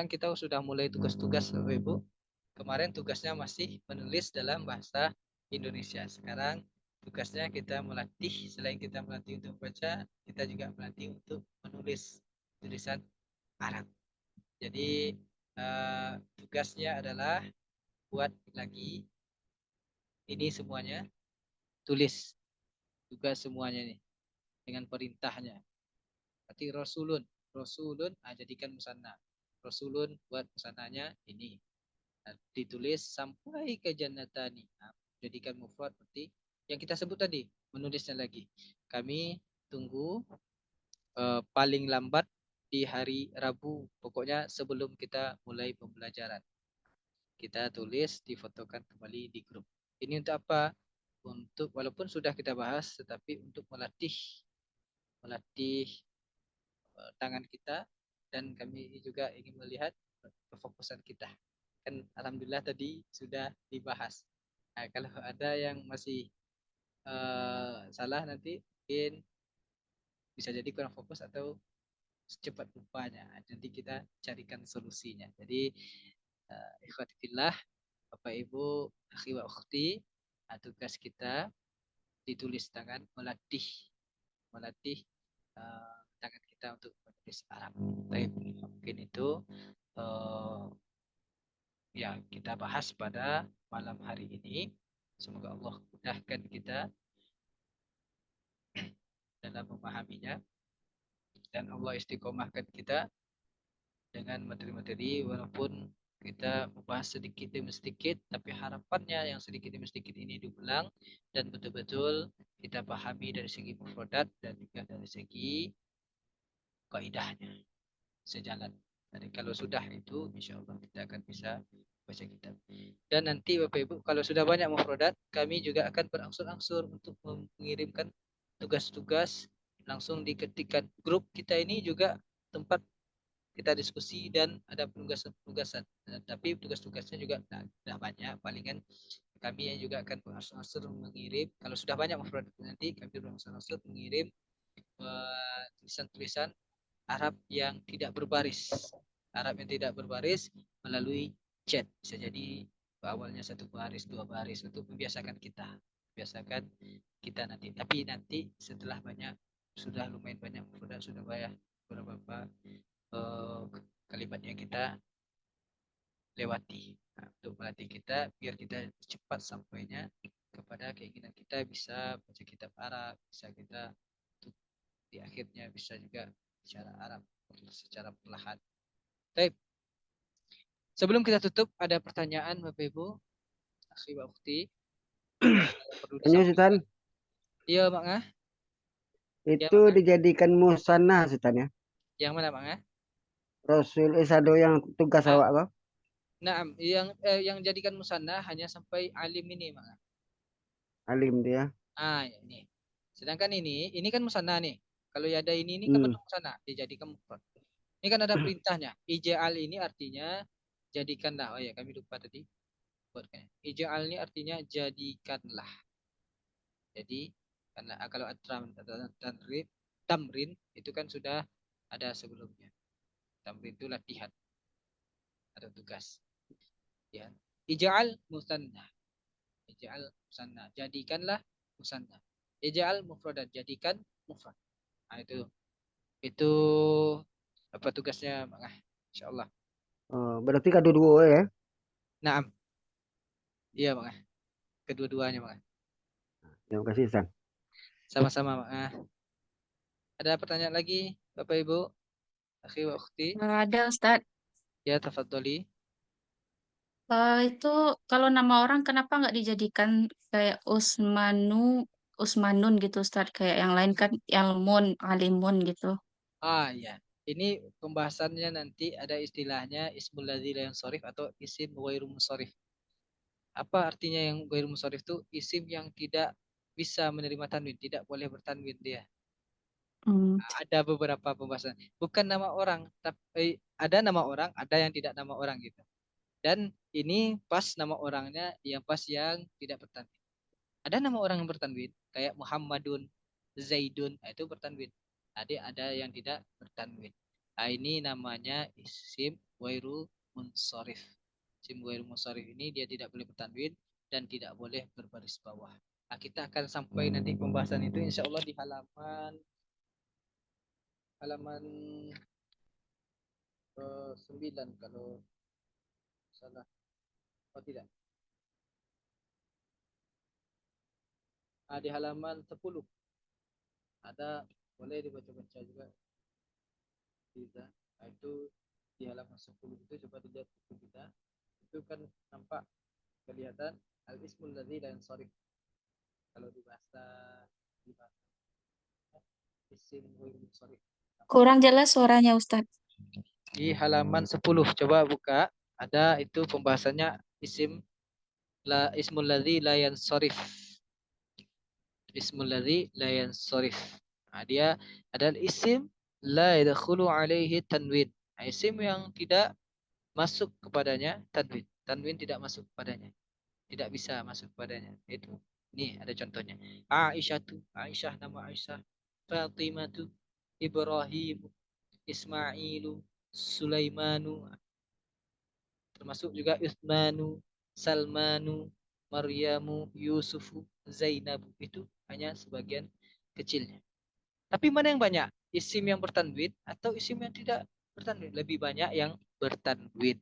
kita sudah mulai tugas-tugas Bapak Ibu. Kemarin tugasnya masih menulis dalam bahasa Indonesia. Sekarang tugasnya kita melatih, selain kita melatih untuk baca, kita juga melatih untuk menulis tulisan Arab. Jadi tugasnya adalah buat lagi ini semuanya, tulis tugas semuanya nih dengan perintahnya. Berarti Rasulun, jadikan musanna. Rasulun buat musannanya ini. Ditulis sampai ke jannatani. Jadikan mufrad seperti yang kita sebut tadi, menulisnya lagi. Kami tunggu paling lambat di hari Rabu, pokoknya sebelum kita mulai pembelajaran. Kita tulis, difotokan kembali di grup. Ini untuk apa? Untuk walaupun sudah kita bahas, tetapi untuk melatih tangan kita, dan kami juga ingin melihat kefokusan kita. Kan alhamdulillah tadi sudah dibahas. Nah, kalau ada yang masih salah nanti mungkin bisa jadi kurang fokus atau secepat lupanya. Nanti kita carikan solusinya. Jadi ikhwatillah, Bapak Ibu, akhi wa ukhti, tugas kita ditulis tangan, melatih tangan kita untuk menulis Arab. Baik, mungkin itu yang kita bahas pada malam hari ini. Semoga Allah mudahkan kita dalam memahaminya, dan Allah istiqomahkan kita dengan materi-materi, walaupun kita membahas sedikit demi sedikit, tapi harapannya yang sedikit demi sedikit ini diulang dan betul-betul kita pahami dari segi mufradat dan juga dari segi kaidahnya sejalan. Jadi kalau sudah itu, insya Allah kita akan bisa baca kitab. Dan nanti Bapak Ibu, kalau sudah banyak mufradat, kami juga akan berangsur-angsur untuk mengirimkan tugas-tugas langsung diketikkan. Grup kita ini juga tempat kita diskusi dan ada penugasan-penugasan. Tapi tugas-tugasnya juga sudah banyak. Palingan kami juga akan berangsur-angsur mengirim. Kalau sudah banyak mufradat nanti, kami berangsur-angsur mengirim tulisan-tulisan Arab yang tidak berbaris. Arab yang tidak berbaris melalui chat. Bisa jadi awalnya 1 baris, 2 baris, untuk membiasakan kita. Biasakan kita nanti. Tapi nanti setelah sudah lumayan banyak mufradat, sudah banyak beberapa kalimat yang kita lewati. Nah, untuk melatih kita biar kita cepat sampainya kepada keinginan kita, bisa baca kitab Arab, bisa kita di akhirnya bisa juga bicara Arab secara perlahan. Baik. Sebelum kita tutup, ada pertanyaan Bapak Ibu, akhi wa ukhti. Tanya Sultan. Iya, Mak Ngah. Itu dijadikan musanna Sultan ya. Yang mana, Mak Ngah? Rasul Isado yang tugas awak kok. Nah, yang jadikan musanna hanya sampai alim ini, Mak Ngah. Alim dia. Ini. Sedangkan ini kan musanna nih. Kalau yada ini kan bentuk musanna, dijadikan mufrad. Ini kan ada perintahnya. Ija'al ini artinya jadikanlah. Oh ya, kami lupa tadi. Ija'al ini artinya jadikanlah. Jadi karena kalau tamrin itu kan sudah ada sebelumnya. Tamrin itu latihan atau tugas. Ya. Ija'al musanna. Ija'al musanna. Jadikanlah musanna. Ija'al mufradat. Jadikan mufrad. Nah, itu apa tugasnya, Mak Ngah? Insyaallah. Berarti kedua-dua ya? Naam. Iya, Mak Ngah. Kedua-duanya, Mak Ngah. Terima kasih, Ustaz. Sama-sama, Mak Ngah. Ada pertanyaan lagi, Bapak Ibu? Akhi wa ukhti? Ada, Ustaz. Ya, tafadholi. Itu kalau nama orang kenapa nggak dijadikan kayak Usmanun gitu, Ustaz? Kayak yang lain kan Ilmun, Alimun gitu. Ya. Ini pembahasannya nanti ada istilahnya ismul ladzi la yansharif atau isim ghairu munsharif. Apa artinya yang ghairu munsharif itu? Isim yang tidak bisa menerima tanwin, tidak boleh bertanwin dia. Ada beberapa pembahasan. Bukan nama orang, tapi ada nama orang, ada yang tidak nama orang gitu. Dan ini pas nama orangnya yang pas yang tidak bertanwin. Ada nama orang yang bertanwin kayak Muhammadun, Zaidun, itu bertanwin. Ada yang tidak bertanwin. Ini namanya isim ghairu munsharif. Isim ghairu munsharif ini dia tidak boleh bertanwin dan tidak boleh berbaris bawah. Kita akan sampai nanti pembahasan itu insya Allah di halaman 9 kalau salah. Oh tidak. Di halaman 10 ada, boleh dibaca-baca juga. Bisa. Itu di halaman 10 itu coba dilihat buku kita. Itu kan nampak kelihatan al-ismul ladzi la yansharif. Kalau di bahasa isim ghairu munsharif. Kurang jelas suaranya Ustadz. Di halaman 10 coba buka, ada itu pembahasannya ismul ladzi la yansharif. Ismul ladzi la yansharif. Dia adalah isim la yadkhulu alaihi tanwin. Isim yang tidak masuk kepadanya tanwin. Tanwin tidak masuk kepadanya. Tidak bisa masuk kepadanya. Itu. Ini ada contohnya. Aisyah, nama Aisyah. Fatimatu, Ibrahim, Ismailu, Sulaimanu. Termasuk juga Utsmanu, Salmanu, Maryamu, Yusufu, Zainabu. Itu hanya sebagian kecilnya. Tapi mana yang banyak? Isim yang bertanwin atau isim yang tidak bertanwin? Lebih banyak yang bertanwin.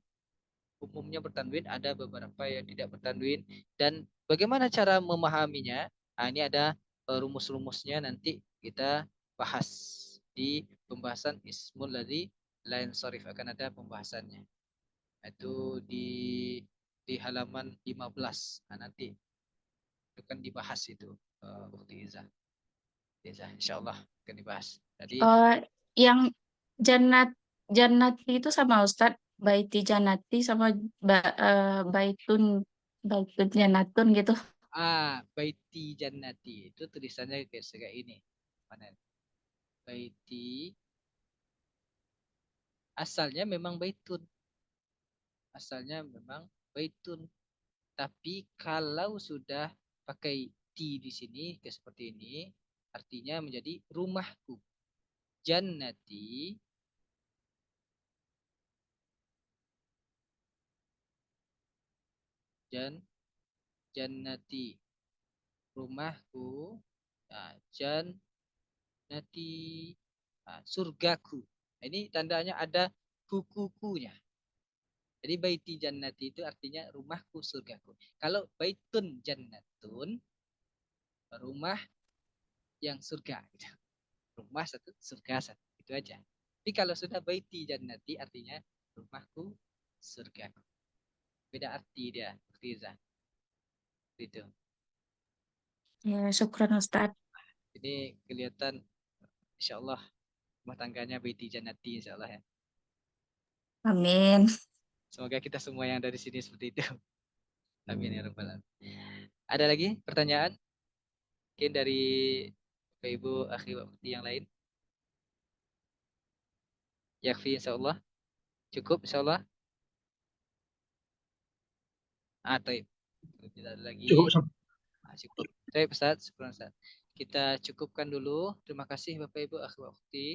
Umumnya bertanwin, ada beberapa yang tidak bertanwin. Dan bagaimana cara memahaminya? Ini ada rumus-rumusnya, nanti kita bahas di pembahasan ismul ladzi la yansharif, akan ada pembahasannya. Itu di halaman 15. Nanti akan dibahas itu Bukti Izzah. Insyaallah akan dibahas. Tadi Yang Jannati itu sama Ustadz. Baiti Jannati sama Baitun Jannatun gitu. Baiti Jannati itu tulisannya kayak ini. Mana? Baiti asalnya memang baitun. Tapi kalau sudah pakai ti di sini kayak seperti ini, artinya menjadi rumahku. Jannati Jannati rumahku. Jannati surgaku. Ini tandanya ada kukunya. Jadi baiti jannati itu artinya rumahku, surgaku. Kalau baitun jannatun, rumah yang surga. Rumah satu, surga satu. Itu aja. Tapi kalau sudah baiti jannati artinya rumahku, surgaku. Beda arti dia. Itu. Ya, syukran Ustadz. Ini kelihatan insya Allah rumah tangganya baiti jannati insya Allah ya. Amin. Semoga kita semua yang dari sini seperti itu. Amin ya rabbal alamin. Ada lagi pertanyaan? Mungkin dari Bapak Ibu, akhi waktu yang lain. Yakfi insya Allah. Cukup insya Allah. Taib. Tidak ada lagi. Cukup. Cukup. Taib Ustaz. Ustaz. Kita cukupkan dulu. Terima kasih Bapak Ibu, akhi waktu.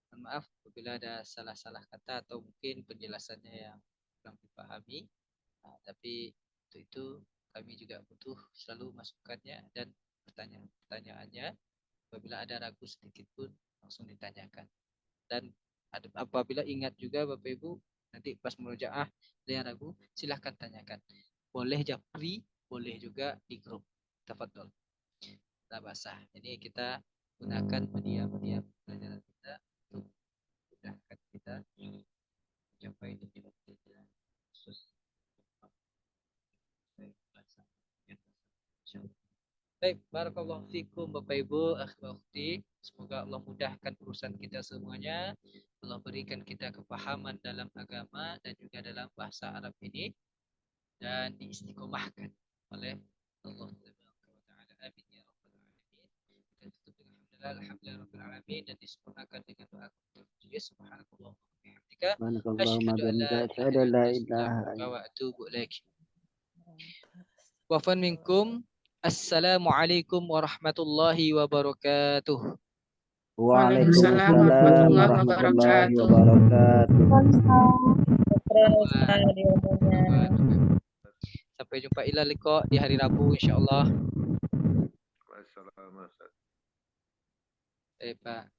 Mohon maaf apabila ada salah-salah kata atau mungkin penjelasannya yang kurang dipahami. Tapi untuk itu kami juga butuh selalu masukannya dan pertanyaan-pertanyaannya. Apabila ada ragu sedikit pun langsung ditanyakan. Dan apabila ingat juga Bapak Ibu, nanti pas murojaah ada yang ragu, silahkan tanyakan. Boleh japri, boleh juga di grup. Tafadhol. Kita basah. Jadi kita gunakan media pelajaran kita untuk mudahkan kita mencapai tujuan kita khusus. Baik, barakallahu fikum Bapak Ibu, akhwati. Semoga Allah mudahkan urusan kita semuanya. Allah berikan kita kepahaman dalam agama dan juga dalam bahasa Arab ini dan diistiqomahkan oleh Allah Subhanahu wa taala. Amin ya rabbal alamin. Kita tutup dengan alhamdulillah rabbil alamin dan disempurnakan dengan doa kepada subhanallah wa bihamdika asyhadu an la ilaha illa anta wa atubu ilaik. Wa fan minkum Assalamualaikum warahmatullahi wabarakatuh. Waalaikumsalam Waalaikumsalam warahmatullahi warahmatullahi wabarakatuh. wabarakatuh. Terus tadi umumnya. Sampai jumpa ila liqa di hari Rabu insyaallah. Waalaikumsalam Ustaz. Pak.